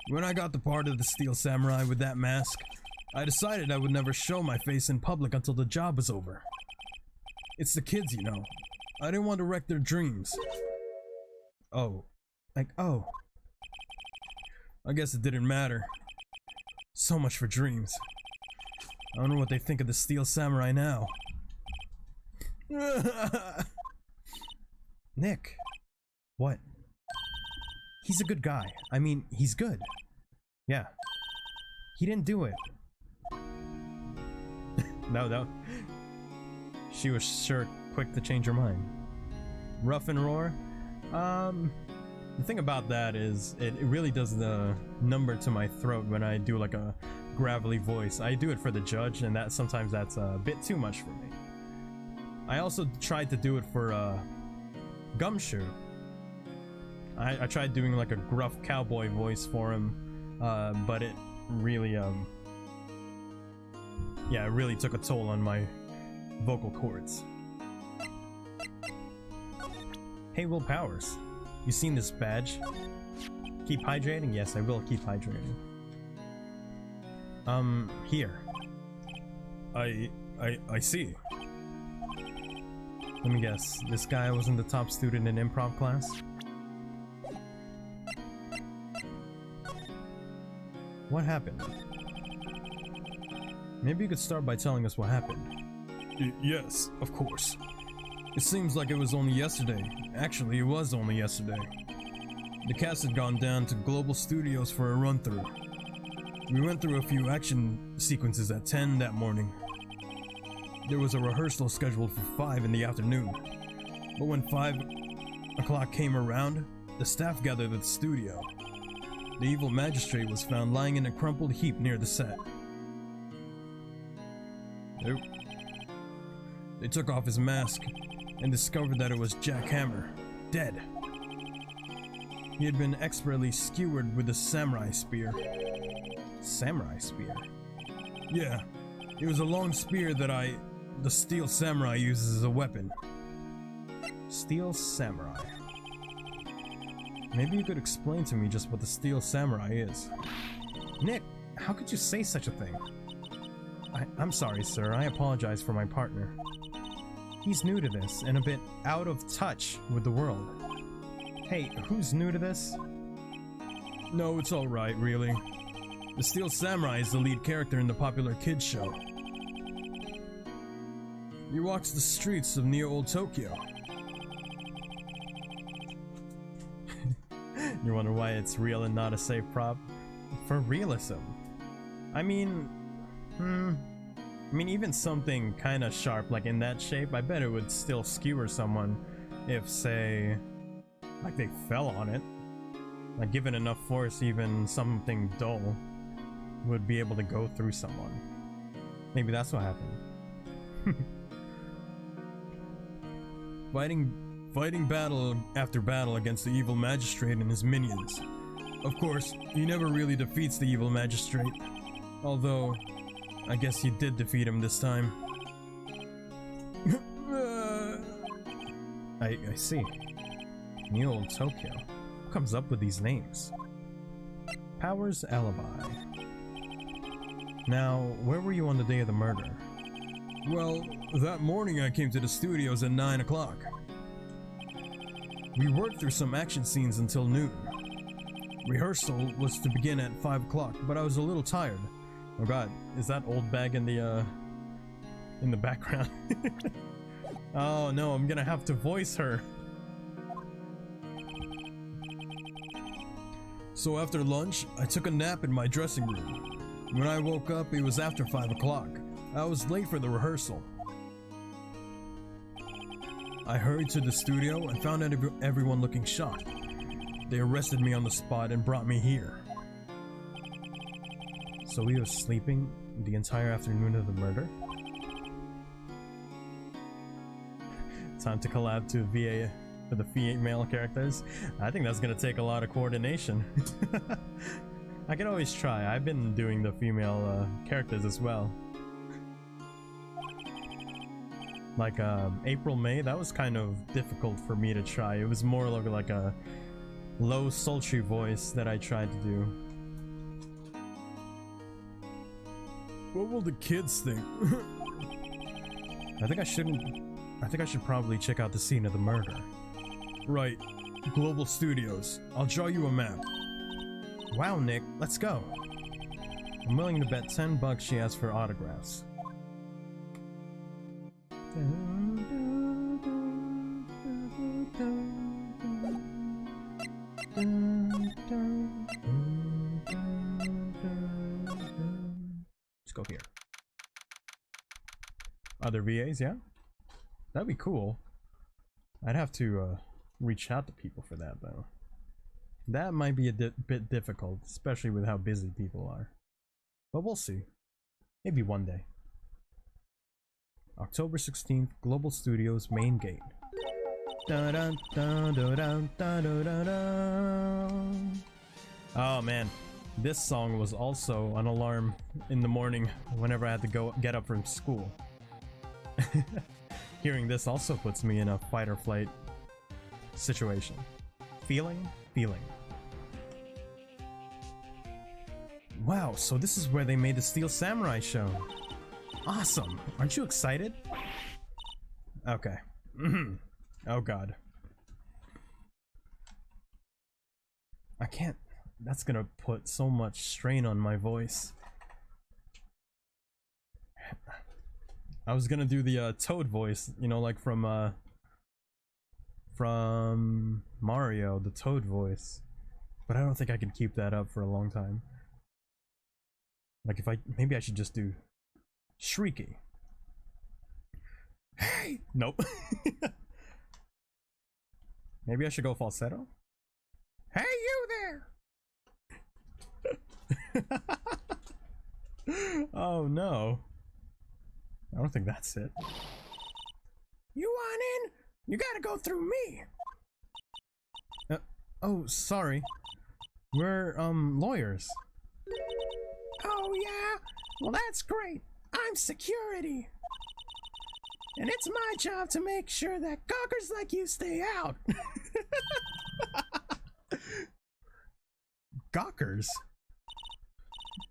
When I got the part of the Steel Samurai with that mask, I decided I would never show my face in public until the job was over. It's the kids, you know. I didn't want to wreck their dreams. Oh. Oh. I guess it didn't matter. So much for dreams. I wonder what they think of the Steel Samurai now. Nick. What? He's a good guy. I mean, he's good. Yeah. He didn't do it. No. She was sure quick to change her mind. Rough and roar? The thing about that is, it really does the number to my throat when I do like a gravelly voice. I do it for the judge, and sometimes that's a bit too much for me. I also tried to do it for Gumshoe. I tried doing like a gruff cowboy voice for him, but it really Yeah, it really took a toll on my vocal cords. Hey, Will Powers. You seen this badge? Keep hydrating? Yes, I will keep hydrating. Here. I see. Let me guess, this guy wasn't the top student in improv class? What happened? Maybe you could start by telling us what happened. Yes, of course. It seems like it was only yesterday. Actually, it was only yesterday. The cast had gone down to Global Studios for a run-through. We went through a few action sequences at 10 that morning. There was a rehearsal scheduled for 5 in the afternoon. But when 5 o'clock came around, the staff gathered at the studio. The evil magistrate was found lying in a crumpled heap near the set. Nope. They took off his mask and discovered that it was Jack Hammer, dead. He had been expertly skewered with a samurai spear. Samurai spear? Yeah, it was a long spear that the steel samurai uses as a weapon. Steel samurai. Maybe you could explain to me just what the steel samurai is. Nick, how could you say such a thing? I'm sorry, sir. I apologize for my partner. He's new to this and a bit out of touch with the world. Hey, who's new to this? No, it's alright, really. The Steel Samurai is the lead character in the popular kids show. He walks the streets of Neo-Old Tokyo. You wonder why it's real and not a safe prop? For realism. I mean, even something kinda sharp like in that shape, I bet it would still skewer someone if, say, like they fell on it. Like given enough force, even something dull would be able to go through someone. Maybe that's what happened. Fighting battle after battle against the evil magistrate and his minions. Of course, he never really defeats the evil magistrate. Although, I guess he did defeat him this time. I see. Neo-Old Tokyo. Who comes up with these names? Powers Alibi. Now, where were you on the day of the murder? Well, that morning I came to the studios at 9 o'clock. We worked through some action scenes until noon. Rehearsal was to begin at 5 o'clock, but I was a little tired. Oh god, is that old bag in the background? Oh no, I'm gonna have to voice her. So after lunch, I took a nap in my dressing room. When I woke up, it was after 5 o'clock. I was late for the rehearsal. I hurried to the studio and found everyone looking shocked. They arrested me on the spot and brought me here. So he was sleeping the entire afternoon of the murder? Time to collab to VA for the female characters. I think that's gonna take a lot of coordination. I can always try. I've been doing the female characters as well. Like April, May, that was kind of difficult for me to try. It was more like a low, sultry voice that I tried to do. What will the kids think? I think I should probably check out the scene of the murder. Right. Global Studios. I'll draw you a map. Wow, Nick, let's go. I'm willing to bet $10 she asks for autographs. Let's go here. Other VAs, yeah? That'd be cool. I'd have to reach out to people for that though. That might be a bit difficult, especially with how busy people are. But we'll see. Maybe one day. October 16th, Global Studios main gate. Oh man, This song was also an alarm in the morning whenever I had to get up from school. Hearing this also puts me in a fight or flight situation. Feeling. Wow, so this is where they made the Steel Samurai show. Awesome. Aren't you excited? Okay. Oh god. I can't. That's gonna put so much strain on my voice. I was gonna do the Toad voice, you know, like from Mario, the Toad voice. But I don't think I can keep that up for a long time. Like maybe I should just do Shrieky. Hey! Nope. Maybe I should go falsetto? Hey, you there! Oh no. I don't think that's it. You want in? You gotta go through me. Oh, sorry. We're, lawyers. Oh, yeah? Well, that's great. I'm security. And it's my job to make sure that gawkers like you stay out. Gawkers?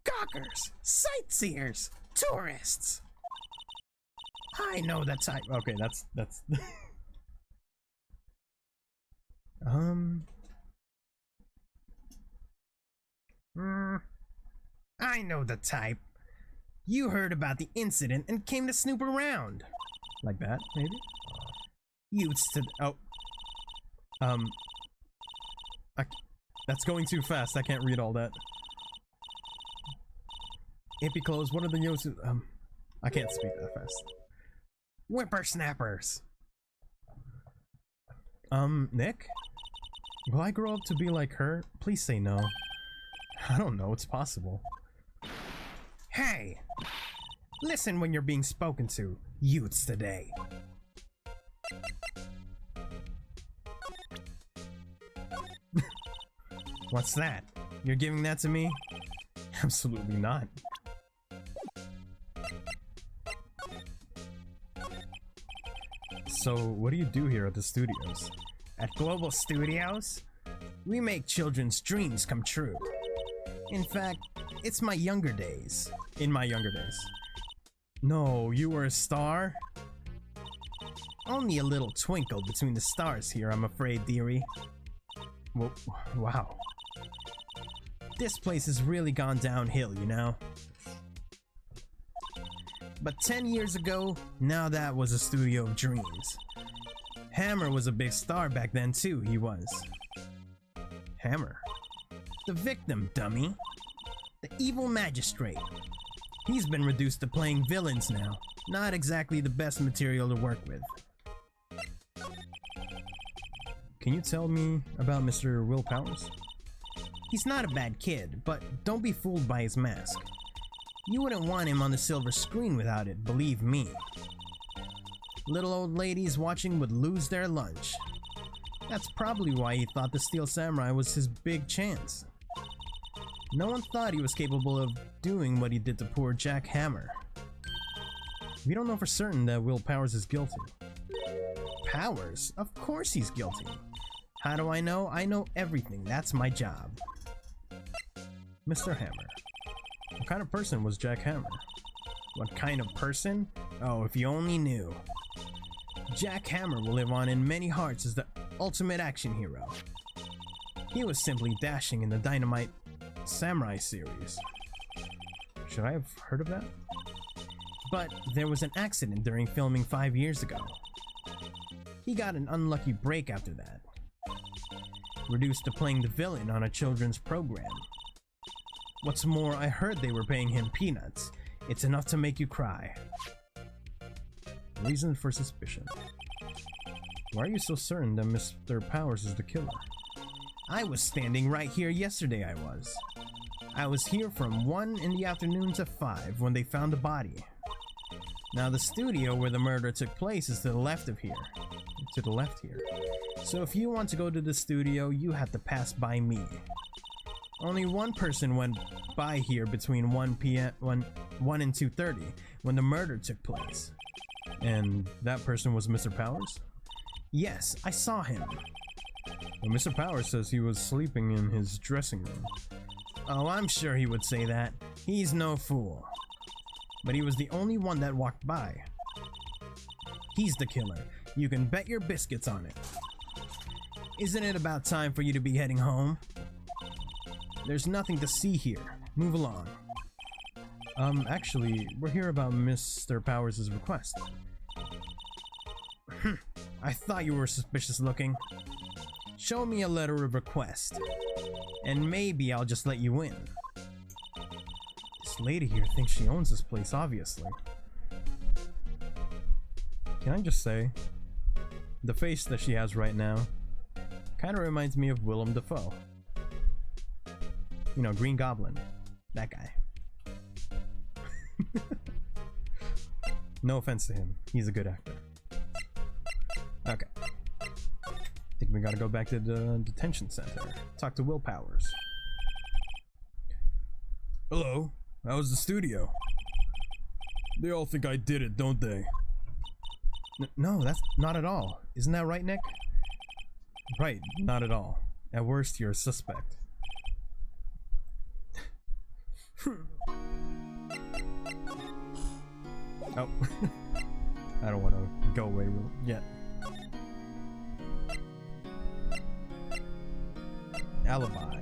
Gawkers! Sightseers! Tourists! I know the type. Okay, that's I know the type. You heard about the incident and came to snoop around. Like that, maybe? Youths to... Oh. That's going too fast. I can't read all that. Ippy clothes, what are the yosu... I can't speak that fast. Whippersnappers. Nick? Will I grow up to be like her? Please say no. I don't know, it's possible. Hey! Listen when you're being spoken to, youths today. What's that? You're giving that to me? Absolutely not. So, what do you do here at the studios? At Global Studios? We make children's dreams come true. In fact, it's my younger days. In my younger days. No, you were a star? Only a little twinkle between the stars here, I'm afraid, dearie. Well, wow. This place has really gone downhill, you know? But 10 years ago, now that was a studio of dreams. Hammer was a big star back then too, he was. Hammer? The victim, dummy. The evil magistrate. He's been reduced to playing villains now. Not exactly the best material to work with. Can you tell me about Mr. Will Powers? He's not a bad kid, but don't be fooled by his mask. You wouldn't want him on the silver screen without it, believe me. Little old ladies watching would lose their lunch. That's probably why he thought the Steel Samurai was his big chance. No one thought he was capable of doing what he did to poor Jack Hammer. We don't know for certain that Will Powers is guilty. Powers? Of course he's guilty. How do I know? I know everything. That's my job. Mr. Hammer. What kind of person was Jack Hammer? What kind of person? Oh, if you only knew. Jack Hammer will live on in many hearts as the ultimate action hero. He was simply dashing in the Dynamite Samurai series. Should I have heard of that? But there was an accident during filming 5 years ago. He got an unlucky break after that. Reduced to playing the villain on a children's program. What's more, I heard they were paying him peanuts. It's enough to make you cry. Reason for suspicion. Why are you so certain that Mr. Powers is the killer? I was standing right here yesterday, I was. I was here from 1 in the afternoon to 5 when they found the body. Now the studio where the murder took place is to the left of here. To the left here. So if you want to go to the studio, you have to pass by me. Only one person went by here between 1 and 2:30 when the murder took place. And that person was Mr. Powers? Yes, I saw him. Well, Mr. Powers says he was sleeping in his dressing room. Oh, I'm sure he would say that. He's no fool. But he was the only one that walked by. He's the killer. You can bet your biscuits on it. Isn't it about time for you to be heading home? There's nothing to see here. Move along. Actually, we're here about Mr. Powers' request. I thought you were suspicious looking. Show me a letter of request, and maybe I'll just let you in. This lady here thinks she owns this place, obviously. Can I just say, the face that she has right now kind of reminds me of Willem Dafoe. You know, Green Goblin. That guy. No offense to him. He's a good actor. Okay. I think we gotta go back to the detention center. Talk to Will Powers. Hello. How was the studio? They all think I did it, don't they? No, that's not at all. Isn't that right, Nick? Right, not at all. At worst, you're a suspect. Oh. I don't want to go away yet. Alibi.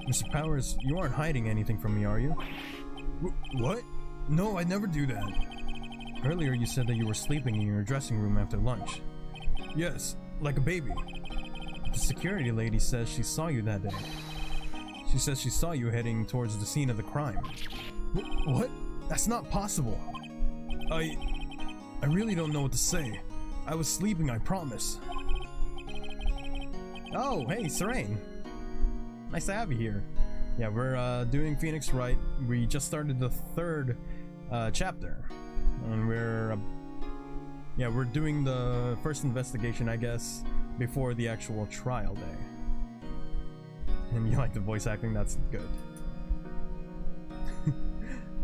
Mr. Powers, you aren't hiding anything from me, are you? What? No, I'd never do that. Earlier you said that you were sleeping in your dressing room after lunch. Yes, like a baby. The security lady says she saw you that day. She says she saw you heading towards the scene of the crime. What? That's not possible. I really don't know what to say. I was sleeping, I promise. Oh, hey, Serain. Nice to have you here. Yeah, we're doing Phoenix Wright. We just started the 3rd chapter. And we're doing the first investigation, I guess, before the actual trial day. And you like the voice acting? That's good.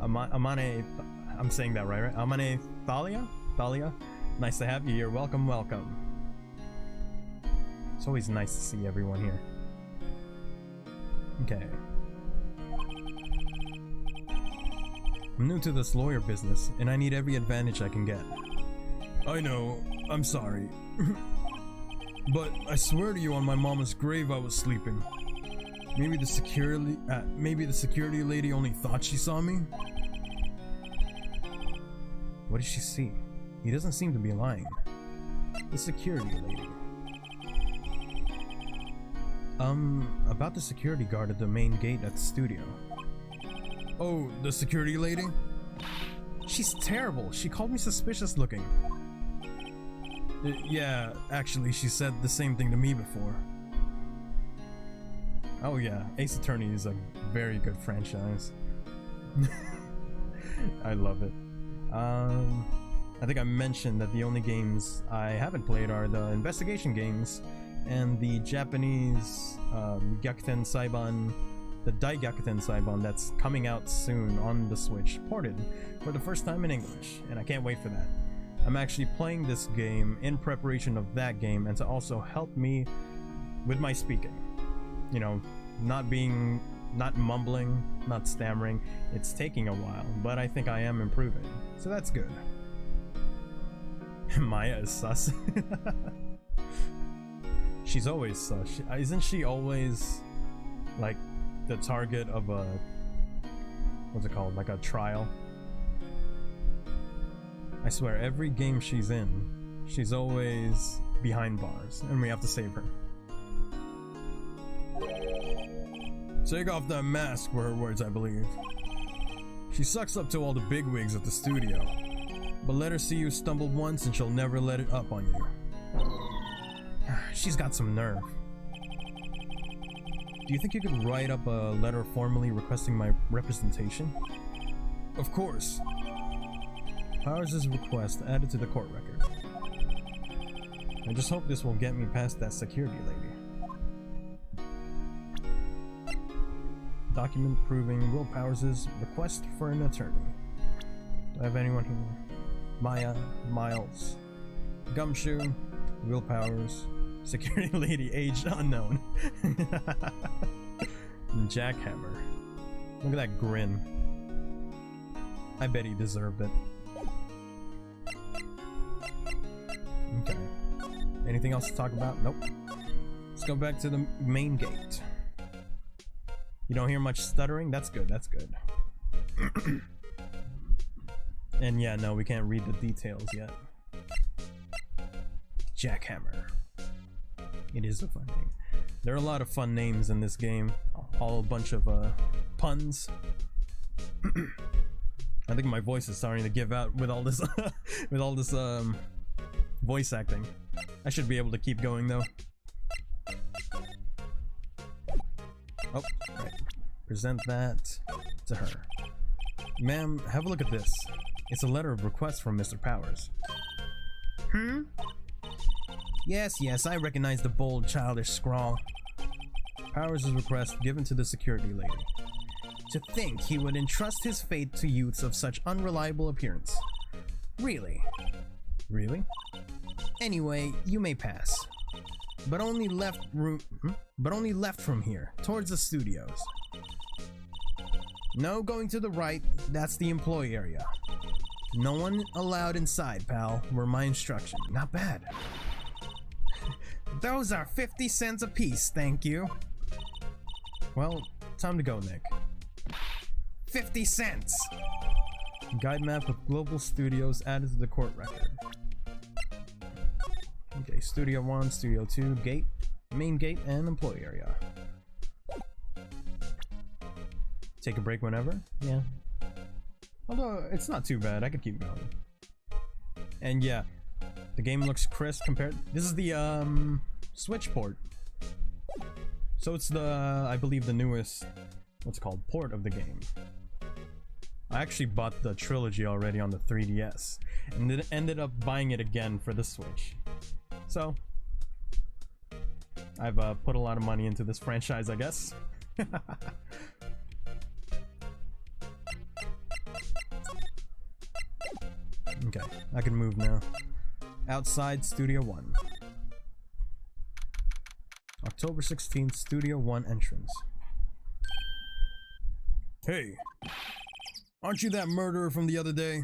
I'm saying that right? Amane Thalia? Nice to have you here. Welcome, welcome. It's always nice to see everyone here. Okay. I'm new to this lawyer business, and I need every advantage I can get. I know, I'm sorry. But I swear to you on my mama's grave I was sleeping. Maybe the security lady only thought she saw me? What did she see? He doesn't seem to be lying. The security lady. About the security guard at the main gate at the studio. Oh, the security lady? She's terrible. She called me suspicious looking. Yeah, actually, she said the same thing to me before. Oh yeah, Ace Attorney is a very good franchise. I love it. I think I mentioned that the only games I haven't played are the investigation games and the Japanese Gyakuten Saiban, the Gyakuten Saiban that's coming out soon on the Switch, ported for the first time in English, and I can't wait for that. I'm actually playing this game in preparation of that game and to also help me with my speaking. You know, not mumbling, not stammering. It's taking a while, but I think I am improving, so that's good. Maya is sus. She's always sus. Isn't she always like the target of a, what's it called, like a trial? I swear, every game she's in, she's always behind bars, and we have to save her. Take off that mask were her words, I believe. She sucks up to all the bigwigs at the studio, but let her see you stumble once and she'll never let it up on you. She's got some nerve. Do you think you could write up a letter formally requesting my representation? Of course. Powers' request added to the court record. I just hope this will get me past that security lady. Document proving Will Powers' request for an attorney. Do I have anyone here? Maya, Miles, Gumshoe, Will Powers, security lady, aged unknown. Jackhammer. Look at that grin. I bet he deserved it. Okay. Anything else to talk about? Nope. Let's go back to the main gate. You don't hear much stuttering? That's good, that's good. And yeah, no, we can't read the details yet. Jackhammer. It is a fun name. There are a lot of fun names in this game. All a bunch of puns. I think my voice is starting to give out with all this with all this voice acting. I should be able to keep going though. Oh, right. Present that to her. Ma'am, have a look at this. It's a letter of request from Mr. Powers. Yes, I recognize the bold, childish scrawl. Powers' request given to the security lady. To think he would entrust his fate to youths of such unreliable appearance. Really? Really? Anyway, you may pass. But only left from here, towards the studios. No going to the right, that's the employee area. No one allowed inside, pal, were my instruction. Not bad. Those are 50 cents a piece, thank you. Well, time to go, Nick. 50 cents! Guide map of global studios added to the court record. Okay, Studio 1, Studio 2, gate, main gate, and employee area. Take a break whenever? Yeah. Although, it's not too bad, I could keep going. And yeah, the game looks crisp compared... This is the, Switch port. So it's the, I believe the newest, what's it called, port of the game. I actually bought the trilogy already on the 3DS, and then ended up buying it again for the Switch. So, I've put a lot of money into this franchise, I guess. Okay, I can move now. Outside Studio 1. October 16th, Studio 1 entrance. Hey! Aren't you that murderer from the other day?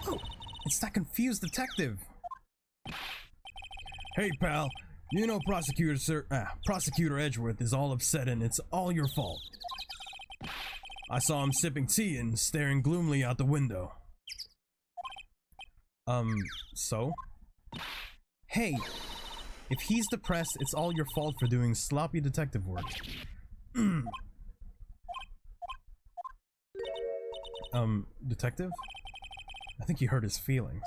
Oh, it's that confused detective! Hey pal, you know Prosecutor Edgeworth is all upset and it's all your fault. I saw him sipping tea and staring gloomily out the window. So? Hey! If he's depressed, it's all your fault for doing sloppy detective work. Detective? I think you hurt his feelings.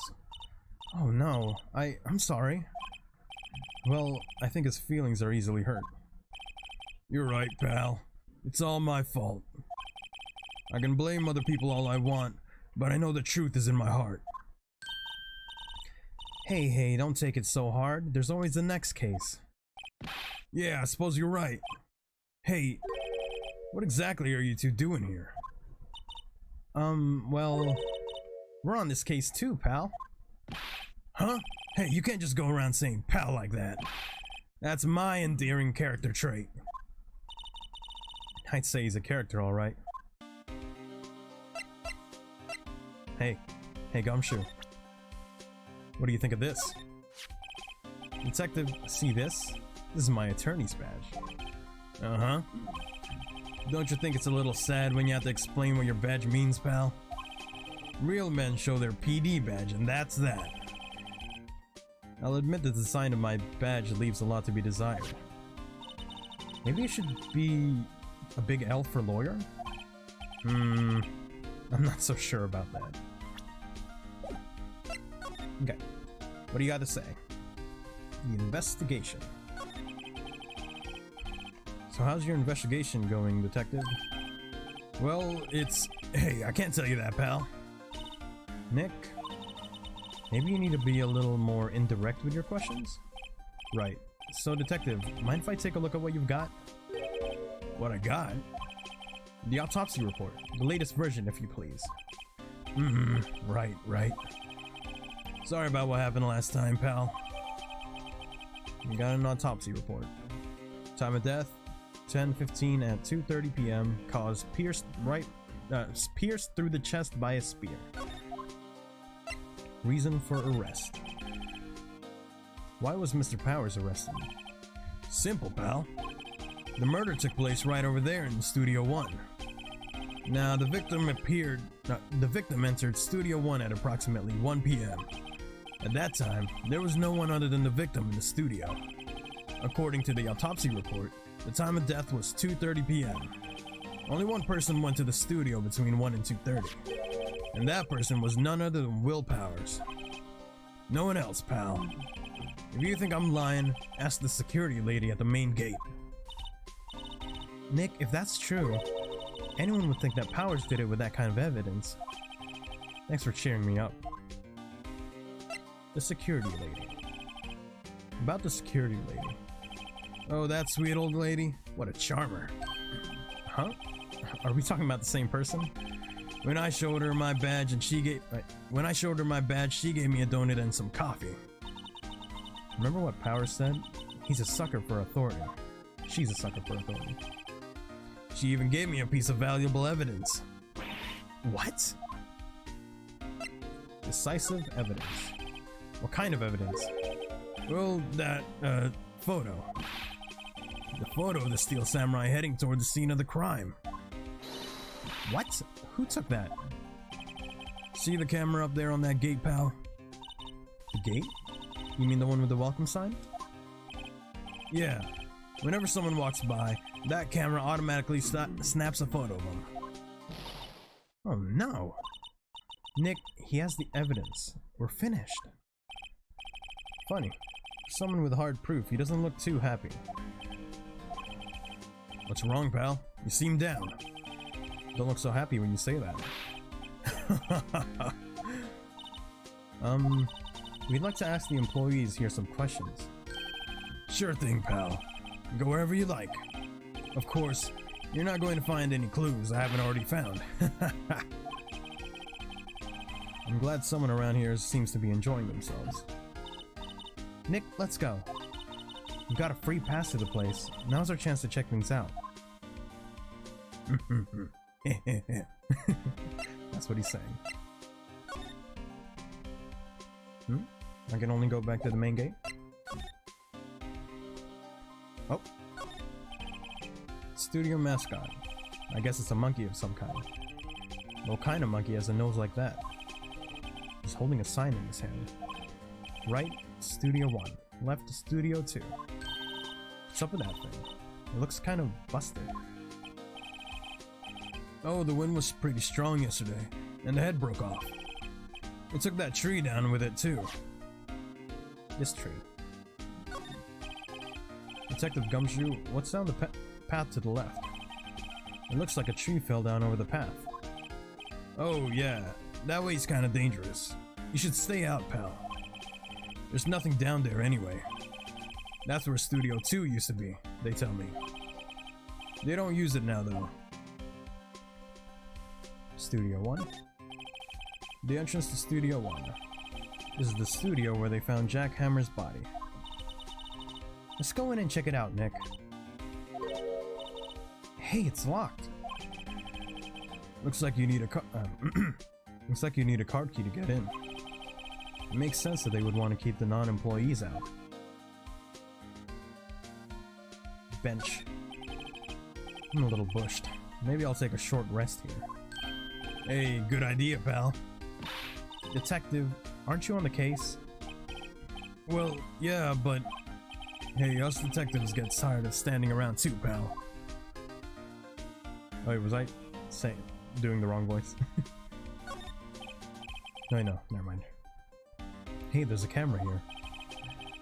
Oh no, I'm sorry. Well, I think his feelings are easily hurt. You're right, pal. It's all my fault. I can blame other people all I want, but I know the truth is in my heart. Hey, don't take it so hard. There's always the next case. Yeah, I suppose you're right. Hey, what exactly are you two doing here? Well, we're on this case too, pal. Huh? Hey, you can't just go around saying pal like that. That's my endearing character trait. I'd say he's a character, alright. Hey, Gumshoe. What do you think of this? Detective, see this? This is my attorney's badge. Uh-huh. Don't you think it's a little sad when you have to explain what your badge means, pal? Real men show their PD badge, and that's that. I'll admit that the design of my badge leaves a lot to be desired. Maybe it should be a big L for lawyer? I'm not so sure about that. Okay, what do you got to say? The investigation. So how's your investigation going, detective? Well, hey, I can't tell you that, pal. Nick, maybe you need to be a little more indirect with your questions? Right. So, detective, mind if I take a look at what you've got? What I got? The Autopsy Report. The latest version, if you please. Right. Sorry about what happened last time, pal. You got an autopsy report. Time of death, 10:15 at 2:30 p.m. Cause pierced through the chest by a spear. Reason for arrest. Why was Mr. Powers arrested? Simple, pal. The murder took place right over there in Studio 1. Now, the victim entered Studio 1 at approximately 1 p.m. At that time, there was no one other than the victim in the studio. According to the autopsy report, the time of death was 2:30 p.m. Only one person went to the studio between 1 and 2:30, and that person was none other than Will Powers. No one else, pal. If you think I'm lying, ask the security lady at the main gate. Nick, if that's true, anyone would think that Powers did it with that kind of evidence. Thanks for cheering me up. The security lady. About the security lady. Oh, that sweet old lady? What a charmer. Huh? Are we talking about the same person? When I showed her my badge she gave me a donut and some coffee. Remember what Powers said? He's a sucker for authority. She's a sucker for authority. She even gave me a piece of valuable evidence. What? Decisive evidence. What kind of evidence? Well, that, photo. The photo of the Steel Samurai heading toward the scene of the crime. What? Who took that? See the camera up there on that gate, pal? The gate? You mean the one with the welcome sign? Yeah. Whenever someone walks by, that camera automatically snaps a photo of them. Oh no. Nick, he has the evidence. We're finished. Funny. Someone with hard proof, he doesn't look too happy. What's wrong, pal? You seem down. Don't look so happy when you say that. We'd like to ask the employees here some questions. Sure thing, pal. Go wherever you like. Of course, you're not going to find any clues I haven't already found. I'm glad someone around here seems to be enjoying themselves. Nick, let's go. We've got a free pass to the place. Now's our chance to check things out. That's what he's saying. I can only go back to the main gate? Oh. Studio mascot. I guess it's a monkey of some kind. What kind of monkey has a nose like that? He's holding a sign in his hand. Right, Studio 1. Left, Studio 2. What's up with that thing? It looks kind of busted. Oh, the wind was pretty strong yesterday, and the head broke off. It took that tree down with it too. This tree. Detective Gumshoe, what's down the path to the left? It looks like a tree fell down over the path. Oh yeah, that way's kinda dangerous. You should stay out, pal. There's nothing down there anyway. That's where Studio 2 used to be, they tell me. They don't use it now though. Studio 1? The entrance to Studio 1. This is the studio where they found Jack Hammer's body. Let's go in and check it out, Nick. Hey, it's locked. Looks like you need a looks like you need a card key to get in. It makes sense that they would want to keep the non-employees out. Bench. I'm a little bushed. Maybe I'll take a short rest here. Hey, good idea, pal. Detective, aren't you on the case? Well, yeah, but... Hey, us detectives get tired of standing around too, pal. Oh, wait, was I doing the wrong voice? No, never mind. Hey, there's a camera here.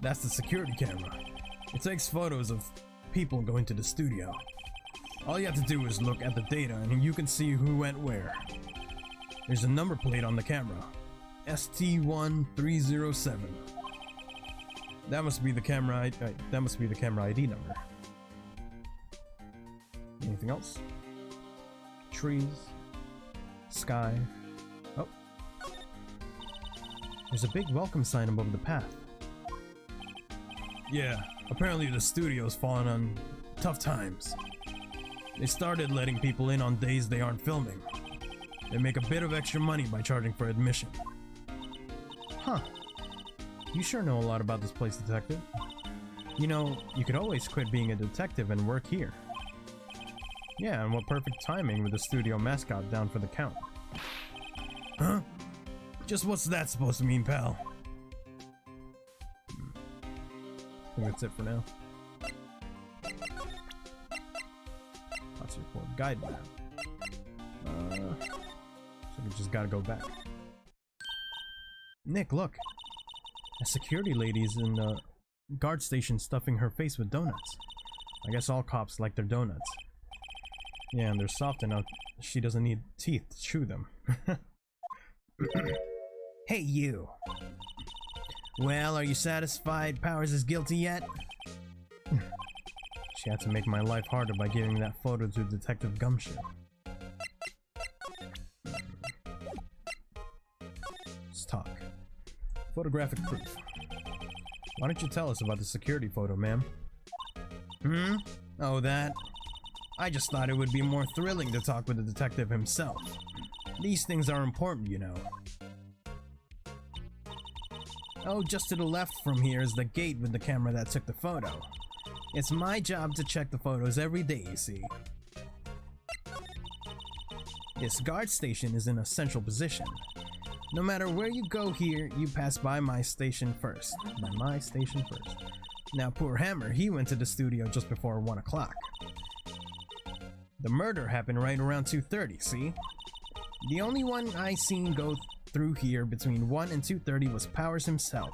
That's the security camera. It takes photos of people going to the studio. All you have to do is look at the data and you can see who went where. There's a number plate on the camera. ST1307. That must be the camera ID number. Anything else? Trees. Sky. Oh. There's a big welcome sign above the path. Yeah, apparently the studio's fallen on tough times. They started letting people in on days they aren't filming. They make a bit of extra money by charging for admission. Huh. You sure know a lot about this place, detective. You know, you could always quit being a detective and work here. Yeah, and what perfect timing with the studio mascot down for the count. Huh? Just what's that supposed to mean, pal? I think that's it for now. Autopsy Report guide map. So we just gotta go back. Nick, look! A security lady's in the guard station stuffing her face with donuts. I guess all cops like their donuts. Yeah, and they're soft enough she doesn't need teeth to chew them. Hey, you! Well, are you satisfied Powers is guilty yet? She had to make my life harder by giving that photo to Detective Gumshoe. Let's talk. Photographic proof. Why don't you tell us about the security photo, ma'am? Oh, that? I just thought it would be more thrilling to talk with the detective himself. These things are important, you know. Oh, just to the left from here is the gate with the camera that took the photo. It's my job to check the photos every day, you see. This guard station is in a central position. No matter where you go here, you pass by my station first. Now, poor Hammer, he went to the studio just before 1 o'clock. The murder happened right around 2:30, see? The only one I seen go through here between 1 and 2:30 was Powers himself.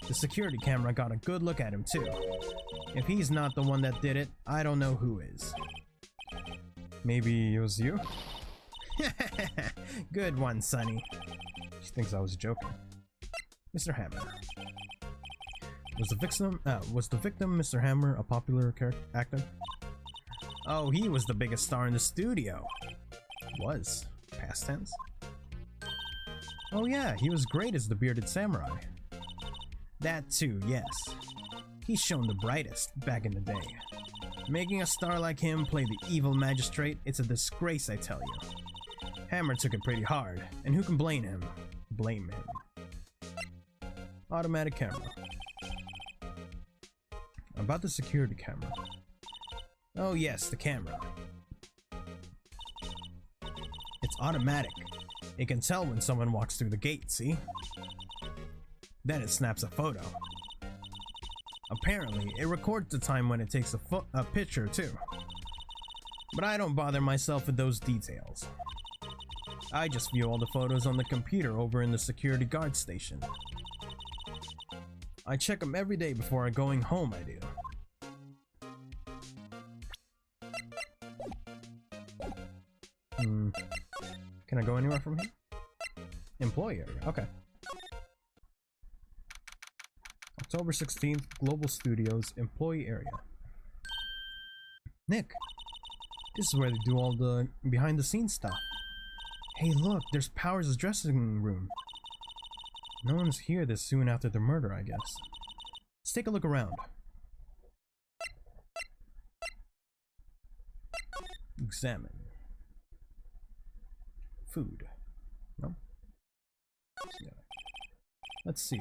The security camera got a good look at him too. If he's not the one that did it, I don't know who is. Maybe it was you? Good one, Sonny. She thinks I was joking. Mr. Hammer. Was the victim Mr. Hammer a popular actor? Oh, he was the biggest star in the studio. Was. Past tense? Oh yeah, he was great as the bearded samurai. That too, yes. He's shown the brightest back in the day. Making a star like him play the evil magistrate, it's a disgrace, I tell you. Hammer took it pretty hard, and who can blame him? Automatic camera. About the security camera. Oh yes, the camera. It's automatic. It can tell when someone walks through the gate, see? Then it snaps a photo. Apparently, it records the time when it takes a picture too. But I don't bother myself with those details. I just view all the photos on the computer over in the security guard station. I check them every day before going home, I do. Can I go anywhere from here? Employee area, okay. October 16th, Global Studios, employee area. Nick, this is where they do all the behind the scenes stuff. Hey look, there's Powers' dressing room. No one's here this soon after the murder, I guess. Let's take a look around. Examine. Food. No? Yeah. Let's see.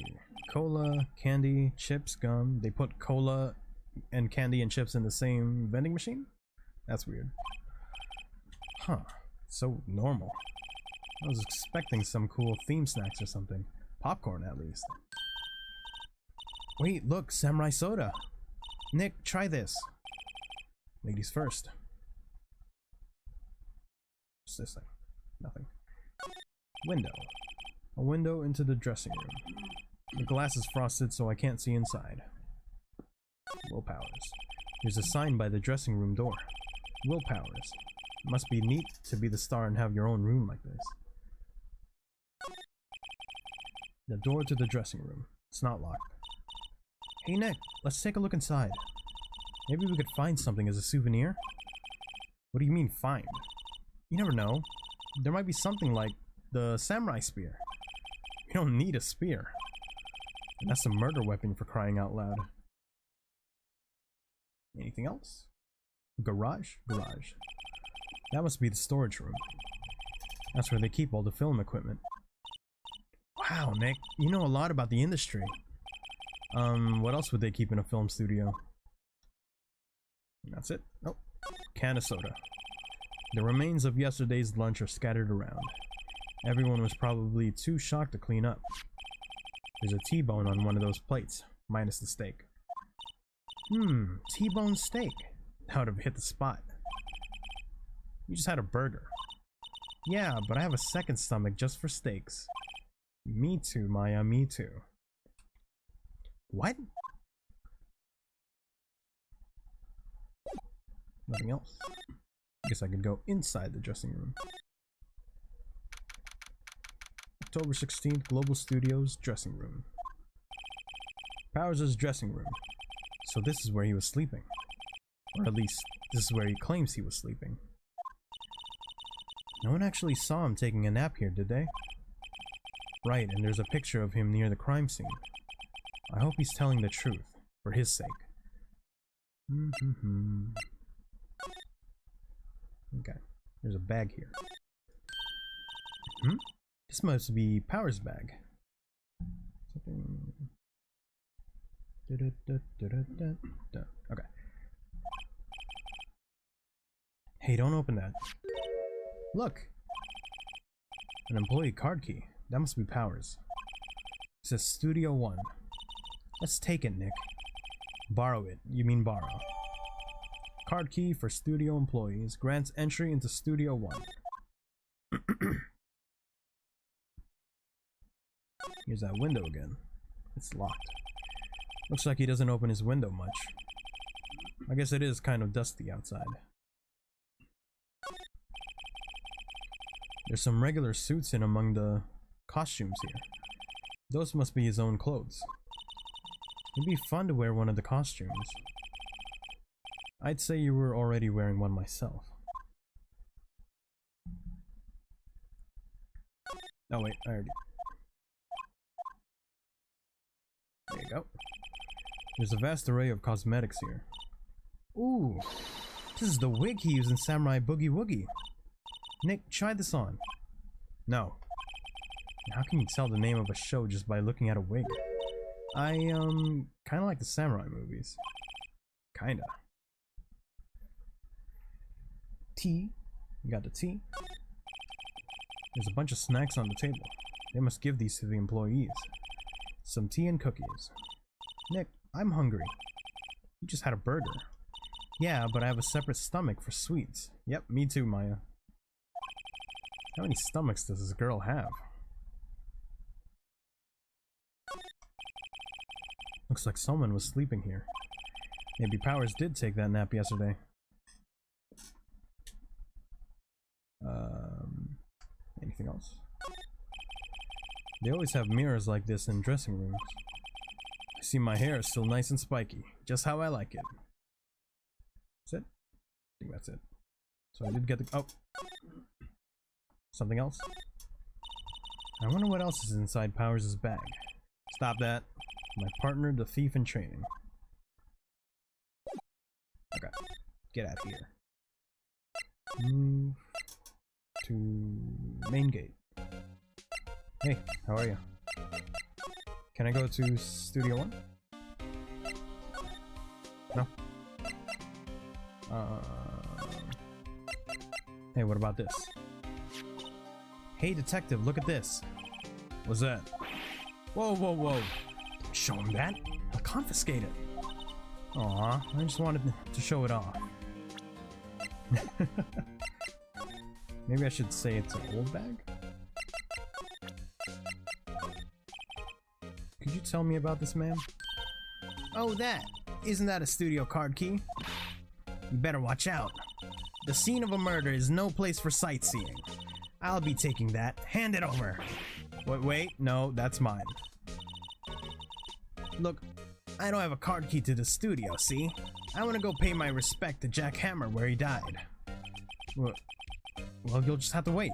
Cola, candy, chips, gum. They put cola and candy and chips in the same vending machine? That's weird. Huh. So normal. I was expecting some cool theme snacks or something. Popcorn, at least. Wait, look, samurai soda. Nick, try this. Ladies first. What's this thing? Nothing. Window. A window into the dressing room. The glass is frosted, so I can't see inside. Willpowers. There's a sign by the dressing room door. Willpowers. Must be neat to be the star and have your own room like this. The door to the dressing room. It's not locked. Hey Nick, let's take a look inside. Maybe we could find something as a souvenir? What do you mean, find? You never know. There might be something like the samurai spear. We don't need a spear. And that's a murder weapon for crying out loud. Anything else? Garage? Garage. That must be the storage room. That's where they keep all the film equipment. Wow, Nick, you know a lot about the industry. What else would they keep in a film studio? That's it. Oh, can of soda. The remains of yesterday's lunch are scattered around. Everyone was probably too shocked to clean up. There's a T-bone on one of those plates, minus the steak. T-bone steak. That would have hit the spot. You just had a burger. Yeah, but I have a second stomach just for steaks. Me too, Maya, me too. What? Nothing else. Guess I could go inside the dressing room. October 16th, Global Studios dressing room. Powers' dressing room. So this is where he was sleeping. Or at least, this is where he claims he was sleeping. No one actually saw him taking a nap here, did they? Right, and there's a picture of him near the crime scene. I hope he's telling the truth, for his sake. Okay, there's a bag here. This must be Power's bag. Something... Okay. Hey, don't open that. Look! An employee card key. That must be Powers. It says Studio 1. Let's take it, Nick. Borrow it. You mean borrow. Card key for studio employees. Grants entry into Studio 1. Here's that window again. It's locked. Looks like he doesn't open his window much. I guess it is kind of dusty outside. There's some regular suits in among the costumes here. Those must be his own clothes. It'd be fun to wear one of the costumes. I'd say you were already wearing one myself. Oh wait, I already... There you go. There's a vast array of cosmetics here. Ooh! This is the wig he used in Samurai Boogie Woogie. Nick, try this on. No. How can you tell the name of a show just by looking at a wig? I, kinda like the samurai movies. Kinda. Tea. You got the tea. There's a bunch of snacks on the table. They must give these to the employees. Some tea and cookies. Nick, I'm hungry. You just had a burger. Yeah, but I have a separate stomach for sweets. Yep, me too, Maya. How many stomachs does this girl have? Looks like someone was sleeping here. Maybe Powers did take that nap yesterday. Anything else? They always have mirrors like this in dressing rooms. I see my hair is still nice and spiky, just how I like it. That's it? I think that's it. So I did get the... oh! Something else? I wonder what else is inside Powers' bag. Stop that. My partner, the thief in training. Okay. Get out of here. Move to main gate. Hey, how are you? Can I go to Studio 1? No? Hey, what about this? Hey, detective, look at this. What's that? Whoa, whoa, whoa. Don't show him that. I'll confiscate it. Aw, I just wanted to show it off. Maybe I should say it's an old bag? Could you tell me about this, ma'am? Oh, that! Isn't that a studio card key? You better watch out. The scene of a murder is no place for sightseeing. I'll be taking that. Hand it over. Wait, no, that's mine. Look, I don't have a card key to the studio, see? I want to go pay my respect to Jack Hammer where he died. Well, you'll just have to wait.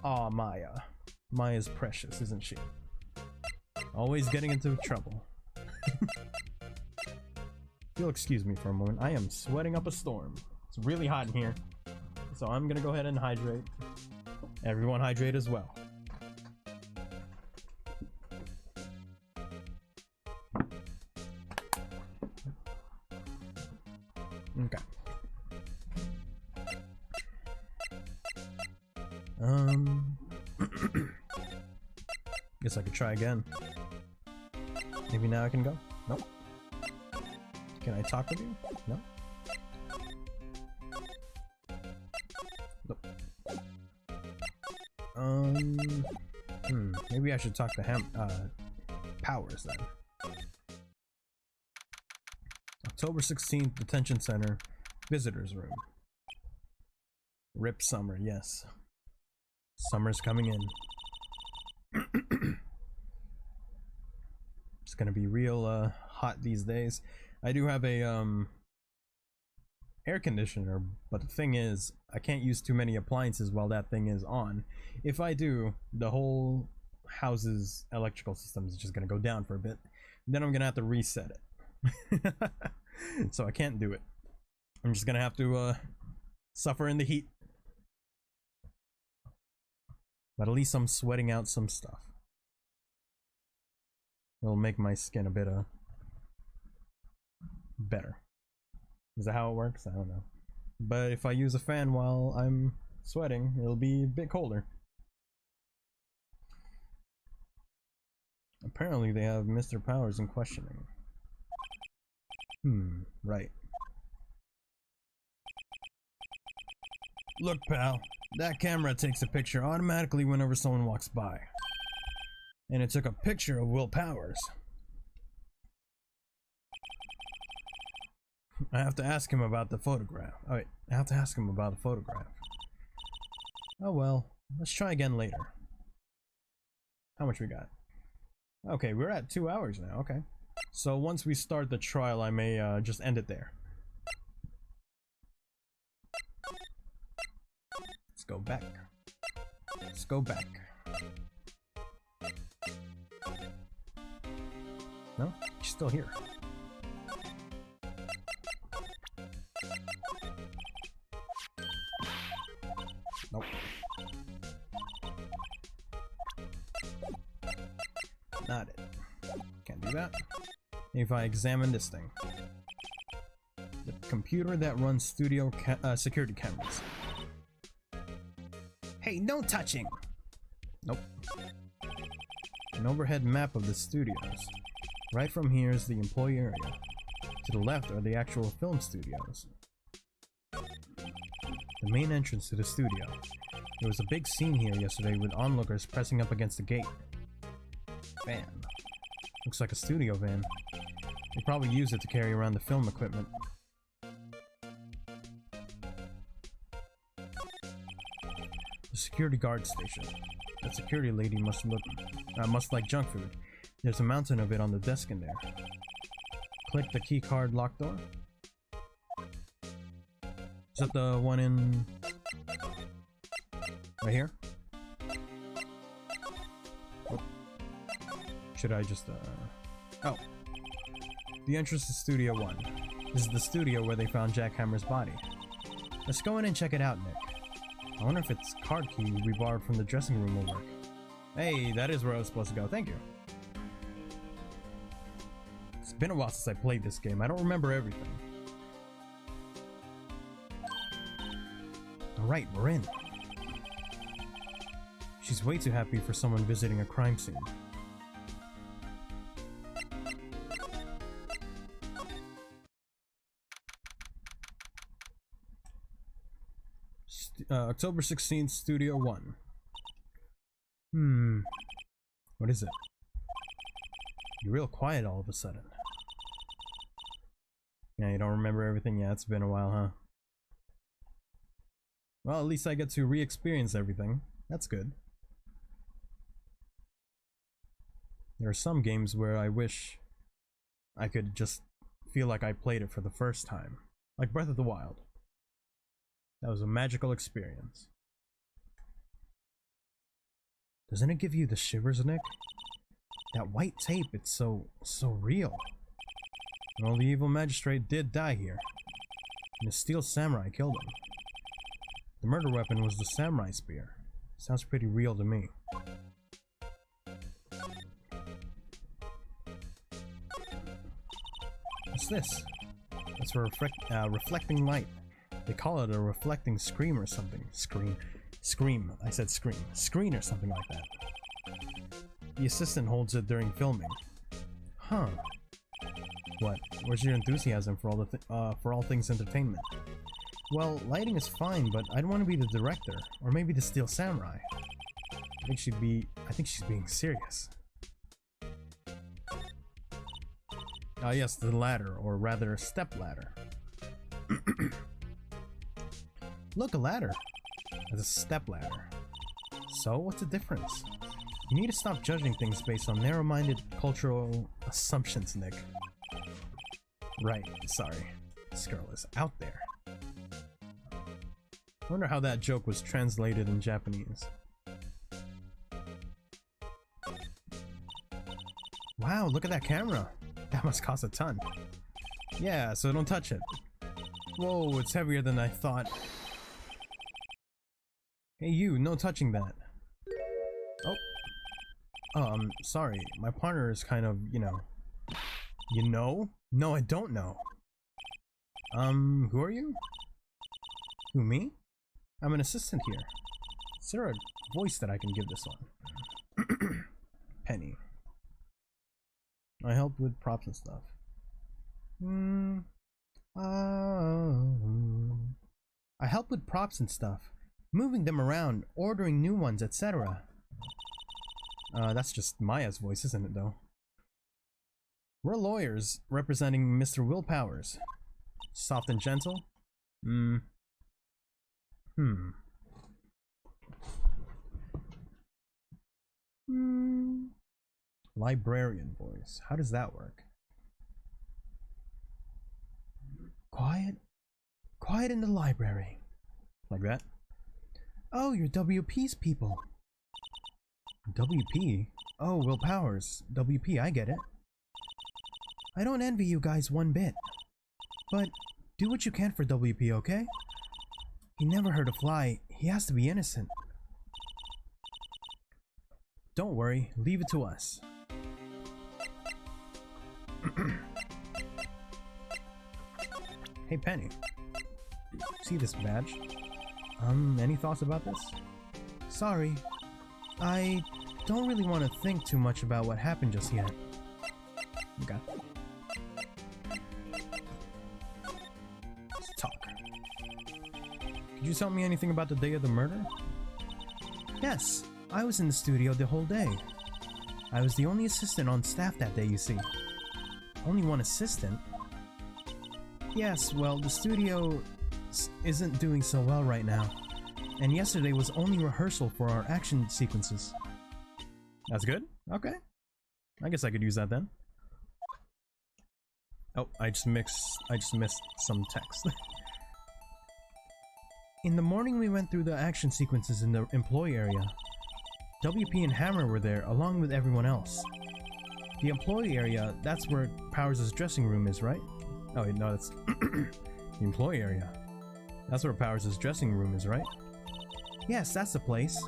Aw, Maya. Maya's precious, isn't she? Always getting into trouble. If you'll excuse me for a moment, I am sweating up a storm. It's really hot in here, so I'm gonna go ahead and hydrate. Everyone hydrate as well. Okay. Guess I could try again. Maybe now I can go? Nope. Can I talk with you? No? Nope. Maybe I should talk to Powers then. October 16th, Detention Center, Visitors Room. Rip Summer, yes. Summer's coming in. It's gonna be real hot these days. I do have a air conditioner, but the thing is, I can't use too many appliances while that thing is on. If I do, the whole house's electrical system is just gonna go down for a bit. Then I'm gonna have to reset it. So I can't do it. I'm just gonna have to suffer in the heat. But at least I'm sweating out some stuff. It'll make my skin a bit better. Is that how it works? I don't know. But if I use a fan while I'm sweating, it'll be a bit colder. Apparently they have Mr. Powers in questioning. Right. Look, pal, that camera takes a picture automatically whenever someone walks by. And it took a picture of Will Powers. I have to ask him about the photograph. Oh wait, I have to ask him about the photograph. Oh well, let's try again later. How much we got? Okay, we're at 2 hours now, okay. So once we start the trial, I may just end it there. Let's go back. Let's go back. No? She's still here. Nope. Not it. Can't do that. If I examine this thing. The computer that runs studio security cameras. Hey, no touching! Nope. An overhead map of the studios. Right from here is the employee area. To the left are the actual film studios. The main entrance to the studio. There was a big scene here yesterday with onlookers pressing up against the gate. Van. Looks like a studio van. They probably use it to carry around the film equipment. The security guard station. That security lady must like junk food. There's a mountain of it on the desk in there. Click the key card lock door. Is that the one in... right here? Oh. Should I just, oh. The entrance to Studio 1. This is the studio where they found Jack Hammer's body. Let's go in and check it out, Nick. I wonder if its card key we borrowed from the dressing room will work. Hey, that is where I was supposed to go. Thank you. It's been a while since I played this game. I don't remember everything. Alright, we're in. She's way too happy for someone visiting a crime scene. October 16th, Studio 1. What is it? You're real quiet all of a sudden. Yeah, you don't remember everything? Yeah, it's been a while, huh? Well, at least I get to re-experience everything. That's good. There are some games where I wish I could just feel like I played it for the first time. Like Breath of the Wild. That was a magical experience. Doesn't it give you the shivers, Nick? That white tape, it's so real. Well, the evil magistrate did die here. And the steel samurai killed him. The murder weapon was the samurai spear. Sounds pretty real to me. What's this? It's a reflecting light. They call it a reflecting screen or something. Scream. I said screen. Screen or something like that. The assistant holds it during filming. Huh. What? Where's your enthusiasm for all things entertainment? Well, lighting is fine, but I'd want to be the director, or maybe the steel samurai. I think she's being serious. Ah, yes, the ladder, or rather, step ladder. Look, a ladder. It's a step ladder. So, what's the difference? You need to stop judging things based on narrow-minded cultural assumptions, Nick. Right, sorry. This girl is out there. I wonder how that joke was translated in Japanese. Wow, look at that camera. That must cost a ton. Yeah, so don't touch it. Whoa, it's heavier than I thought. Hey you, no touching that. Oh, sorry. My partner is kind of, you know. You know? No, I don't know. Who are you? Who, me? I'm an assistant here. Is there a voice that I can give this one? Penny. I help with props and stuff. I help with props and stuff. Moving them around, ordering new ones, etc. That's just Maya's voice, isn't it, though? We're lawyers representing Mr. Will Powers. Soft and gentle? Librarian voice. How does that work? Quiet? Quiet in the library. Like that? Oh, you're WP's people. WP? Oh, Will Powers. WP, I get it. I don't envy you guys one bit. But do what you can for WP, okay? He never hurt a fly. He has to be innocent. Don't worry, leave it to us. Hey Penny. See this badge? Any thoughts about this? Sorry. I don't really want to think too much about what happened just yet. Okay. Let's talk. Could you tell me anything about the day of the murder? Yes, I was in the studio the whole day. I was the only assistant on staff that day, you see. Only one assistant? Yes, well, the studio isn't doing so well right now. And yesterday was only rehearsal for our action sequences. That's good? Okay. I guess I could use that then. Oh, I just missed some text. In the morning we went through the action sequences in the employee area. WP and Hammer were there, along with everyone else. The employee area, that's where Powers' dressing room is, right? Oh, no, that's the employee area. That's where Powers' dressing room is, right? Yes, that's the place.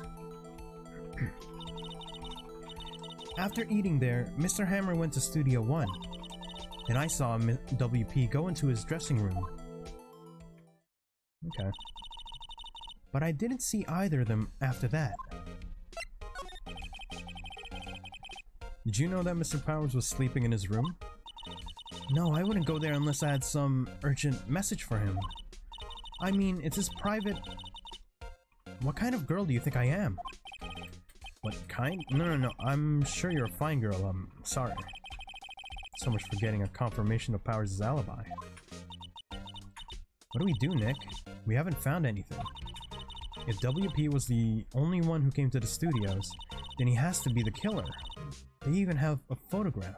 After eating there, Mr. Hammer went to Studio 1, and I saw WP go into his dressing room. Okay. But I didn't see either of them after that. Did you know that Mr. Powers was sleeping in his room? No, I wouldn't go there unless I had some urgent message for him. I mean, it's his private... What kind of girl do you think I am? What kind? No. I'm sure you're a fine girl. I'm sorry. So much for getting a confirmation of Powers' alibi. What do we do, Nick? We haven't found anything. If WP was the only one who came to the studios, then he has to be the killer. They even have a photograph.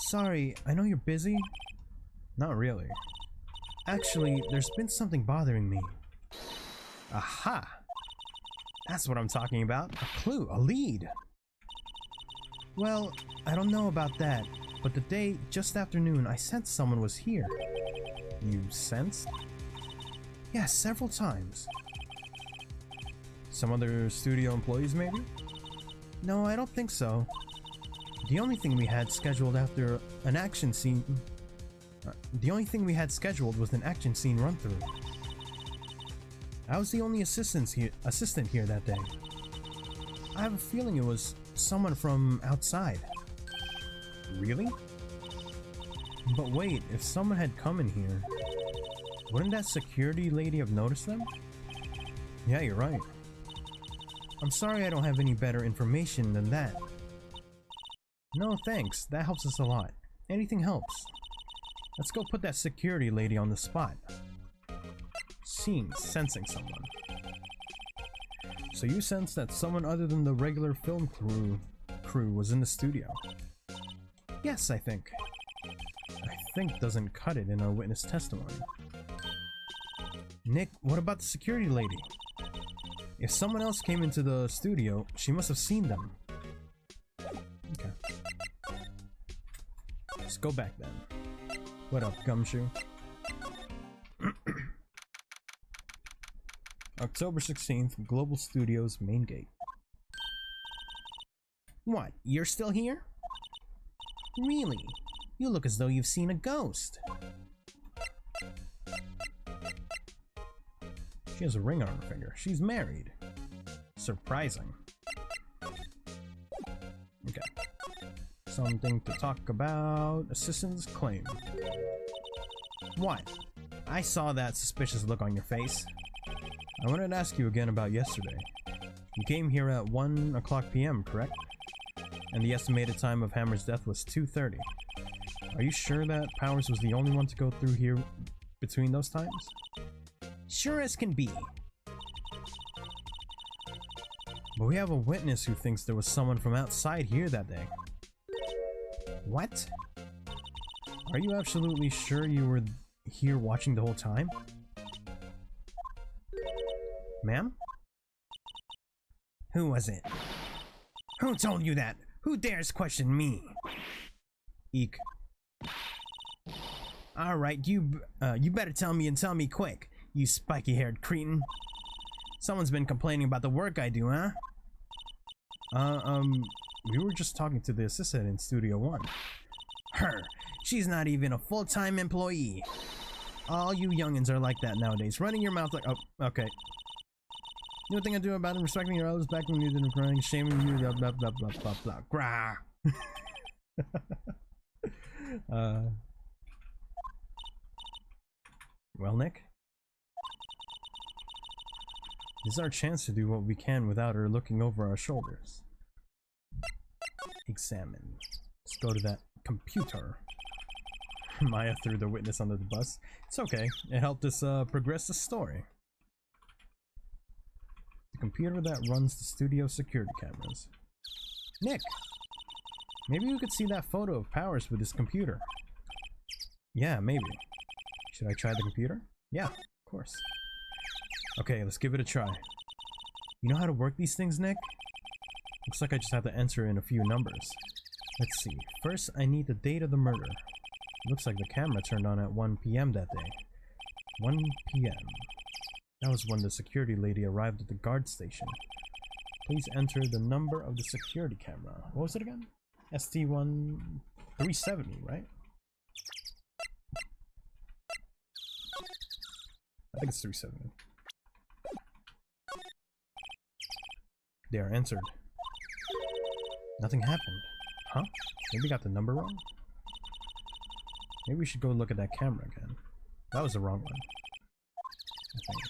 Sorry, I know you're busy. Not really. Actually, there's been something bothering me. Aha! That's what I'm talking about. A clue, a lead. Well, I don't know about that, but the day just after noon, I sensed someone was here. You sensed? Yes, several times. Some other studio employees, maybe? No, I don't think so. The only thing we had scheduled after an action scene... the only thing we had scheduled was an action scene run-through. I was the only assistant here that day. I have a feeling it was someone from outside. Really? But wait, if someone had come in here, wouldn't that security lady have noticed them? Yeah, you're right. I'm sorry I don't have any better information than that. No, thanks. That helps us a lot. Anything helps. Let's go put that security lady on the spot. Sensing someone. So you sense that someone other than the regular film crew was in the studio? Yes, I think. I think doesn't cut it in our witness testimony. Nick, what about the security lady? If someone else came into the studio, she must have seen them. Okay. Let's go back then. What up, Gumshoe? October 16th, Global Studios main gate. What, you're still here? Really? You look as though you've seen a ghost. She has a ring on her finger. She's married. Surprising. Okay. Something to talk about. Assistant's claim. What? I saw that suspicious look on your face. I wanted to ask you again about yesterday. You came here at 1 o'clock p.m., correct? And the estimated time of Hammer's death was 2:30. Are you sure that Powers was the only one to go through here between those times? Sure as can be. But we have a witness who thinks there was someone from outside here that day. What? Are you absolutely sure you were here watching the whole time? Ma'am? Who was it? Who told you that? Who dares question me? Eek. Alright, you better tell me and tell me quick, you spiky-haired cretin. Someone's been complaining about the work I do, huh? We were just talking to the assistant in Studio 1. Her! She's not even a full-time employee. All you youngins are like that nowadays, running your mouth like— oh, okay. You know what thing I do about it? Respecting your elders back when you didn't crying, shaming you, blah blah blah blah blah blah. Grah! Well, Nick? This is our chance to do what we can without her looking over our shoulders. Examine. Let's go to that computer. Maya threw the witness under the bus. It's okay. It helped us progress the story. The computer that runs the studio security cameras. Nick! Maybe we could see that photo of Powers with his computer. Yeah, maybe. Should I try the computer? Yeah, of course. Okay, let's give it a try. You know how to work these things, Nick? Looks like I just have to enter in a few numbers. Let's see. First, I need the date of the murder. Looks like the camera turned on at 1 p.m. that day. 1 p.m. That was when the security lady arrived at the guard station. Please enter the number of the security camera. What was it again? ST1 370, right? I think it's 370. They are entered. Nothing happened. Huh? Maybe got the number wrong? Maybe we should go look at that camera again. That was the wrong one, I think.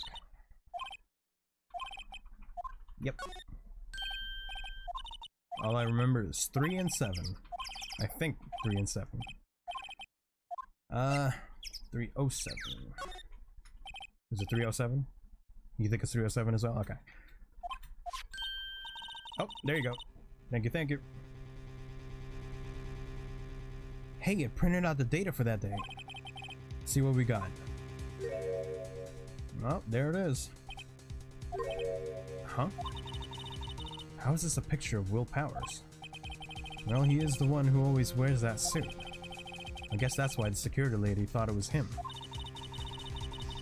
Yep. All I remember is 3 and 7. I think 3 and 7. 307. Is it 307? You think it's 307 as well? Okay. Oh, there you go. Thank you, thank you. Hey, it printed out the data for that day. see what we got. Oh, there it is. Huh? How is this a picture of Will Powers? Well, he is the one who always wears that suit. I guess that's why the security lady thought it was him.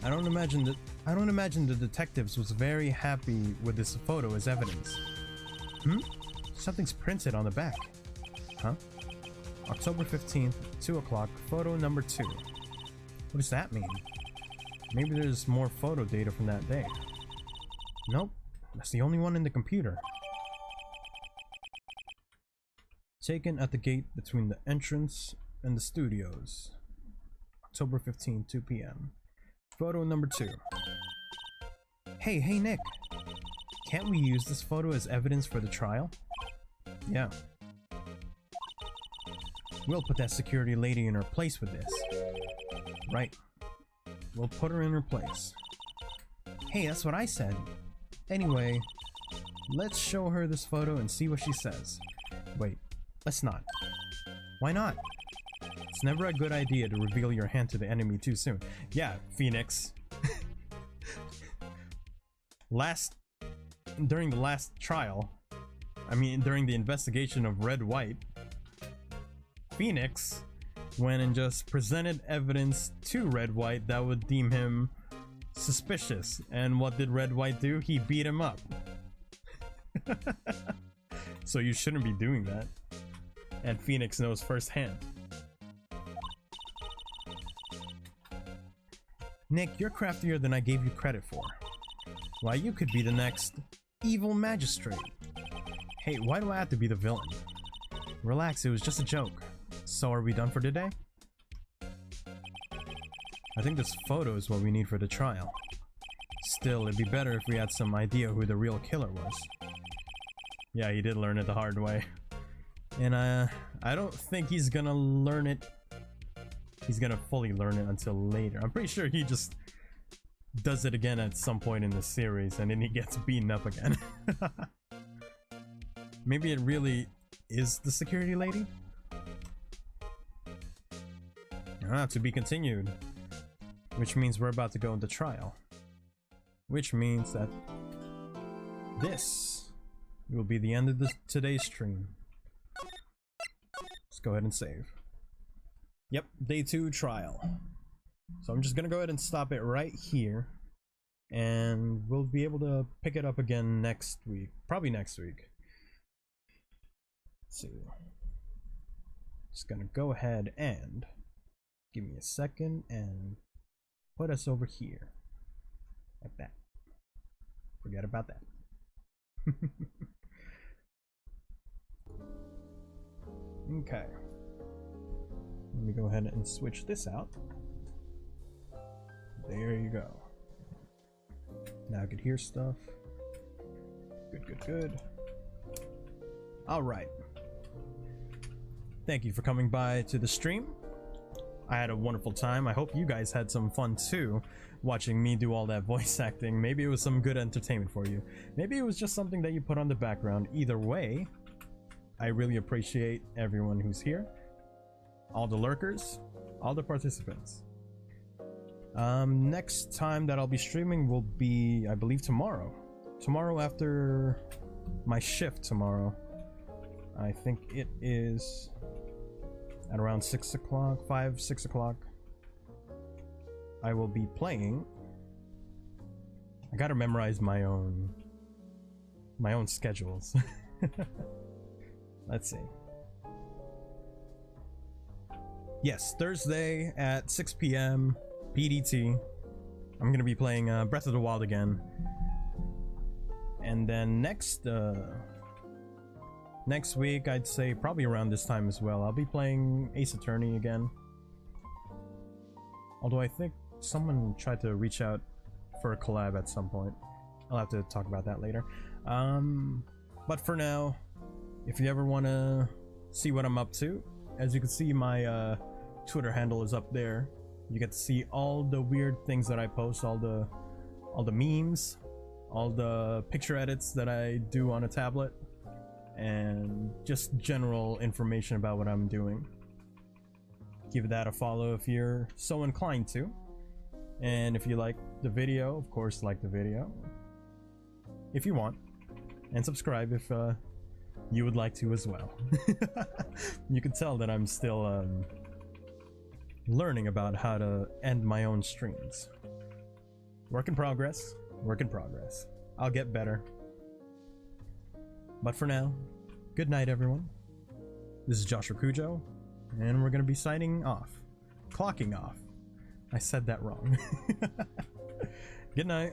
I don't imagine the detectives was very happy with this photo as evidence. Something's printed on the back. Huh? October 15th, 2 o'clock, photo number 2. What does that mean? Maybe there's more photo data from that day. Nope, that's the only one in the computer. Taken at the gate between the entrance and the studios. October 15th, 2 p.m. Photo number 2. Hey Nick! Can't we use this photo as evidence for the trial? Yeah. We'll put that security lady in her place with this. Right. We'll put her in her place. Hey, that's what I said. Anyway, let's show her this photo and see what she says. Wait, let's not. Why not? It's never a good idea to reveal your hand to the enemy too soon. Yeah, Phoenix. During the last trial, during the investigation of Red White, Phoenix went and just presented evidence to Red White that would deem him suspicious. And what did Red White do? He beat him up. So you shouldn't be doing that. And Phoenix knows firsthand. Nick, you're craftier than I gave you credit for. Why, you could be the next evil magistrate. Hey, why do I have to be the villain? Relax, it was just a joke. So are we done for today? I think this photo is what we need for the trial. Still, it'd be better if we had some idea who the real killer was. Yeah, he did learn it the hard way. And I don't think he's gonna learn it. He's gonna fully learn it until later. I'm pretty sure he just does it again at some point in the series and then he gets beaten up again. Maybe it really is the security lady? To be continued. Which means we're about to go into trial. Which means that this will be the end of today's stream. Let's go ahead and save. Yep, day 2 trial. So I'm just gonna go ahead and stop it right here. And we'll be able to pick it up again next week. Probably next week. Let's see. Just gonna go ahead and give me a second and put us over here. Like that. Forget about that. Okay. Let me go ahead and switch this out. There you go. Now I can hear stuff. Good. Alright. Thank you for coming by to the stream. I had a wonderful time. I hope you guys had some fun too, watching me do all that voice acting. Maybe it was some good entertainment for you. Maybe it was just something that you put on the background. Either way, I really appreciate everyone who's here. All the lurkers, all the participants. Next time that I'll be streaming will be, I believe, tomorrow. Tomorrow after my shift tomorrow. I think it is at around 6 o'clock, 6 o'clock. I will be playing. I gotta memorize my own schedules. Let's see. Yes, Thursday at 6 p.m. PDT. I'm gonna be playing Breath of the Wild again. And then next week, I'd say probably around this time as well, I'll be playing Ace Attorney again. Although I think someone tried to reach out for a collab at some point. I'll have to talk about that later. But for now, if you ever want to see what I'm up to, as you can see, my Twitter handle is up there. You get to see all the weird things that I post, all the memes, all the picture edits that I do on a tablet, and just general information about what I'm doing. give that a follow if you're so inclined to. And if you like the video, of course, like the video if you want, and subscribe if you would like to as well. You can tell that I'm still learning about how to end my own streams. Work in progress, work in progress. I'll get better. But for now, good night everyone. This is Joshua Kujou, and we're gonna be signing off. Clocking off. I said that wrong. Good night.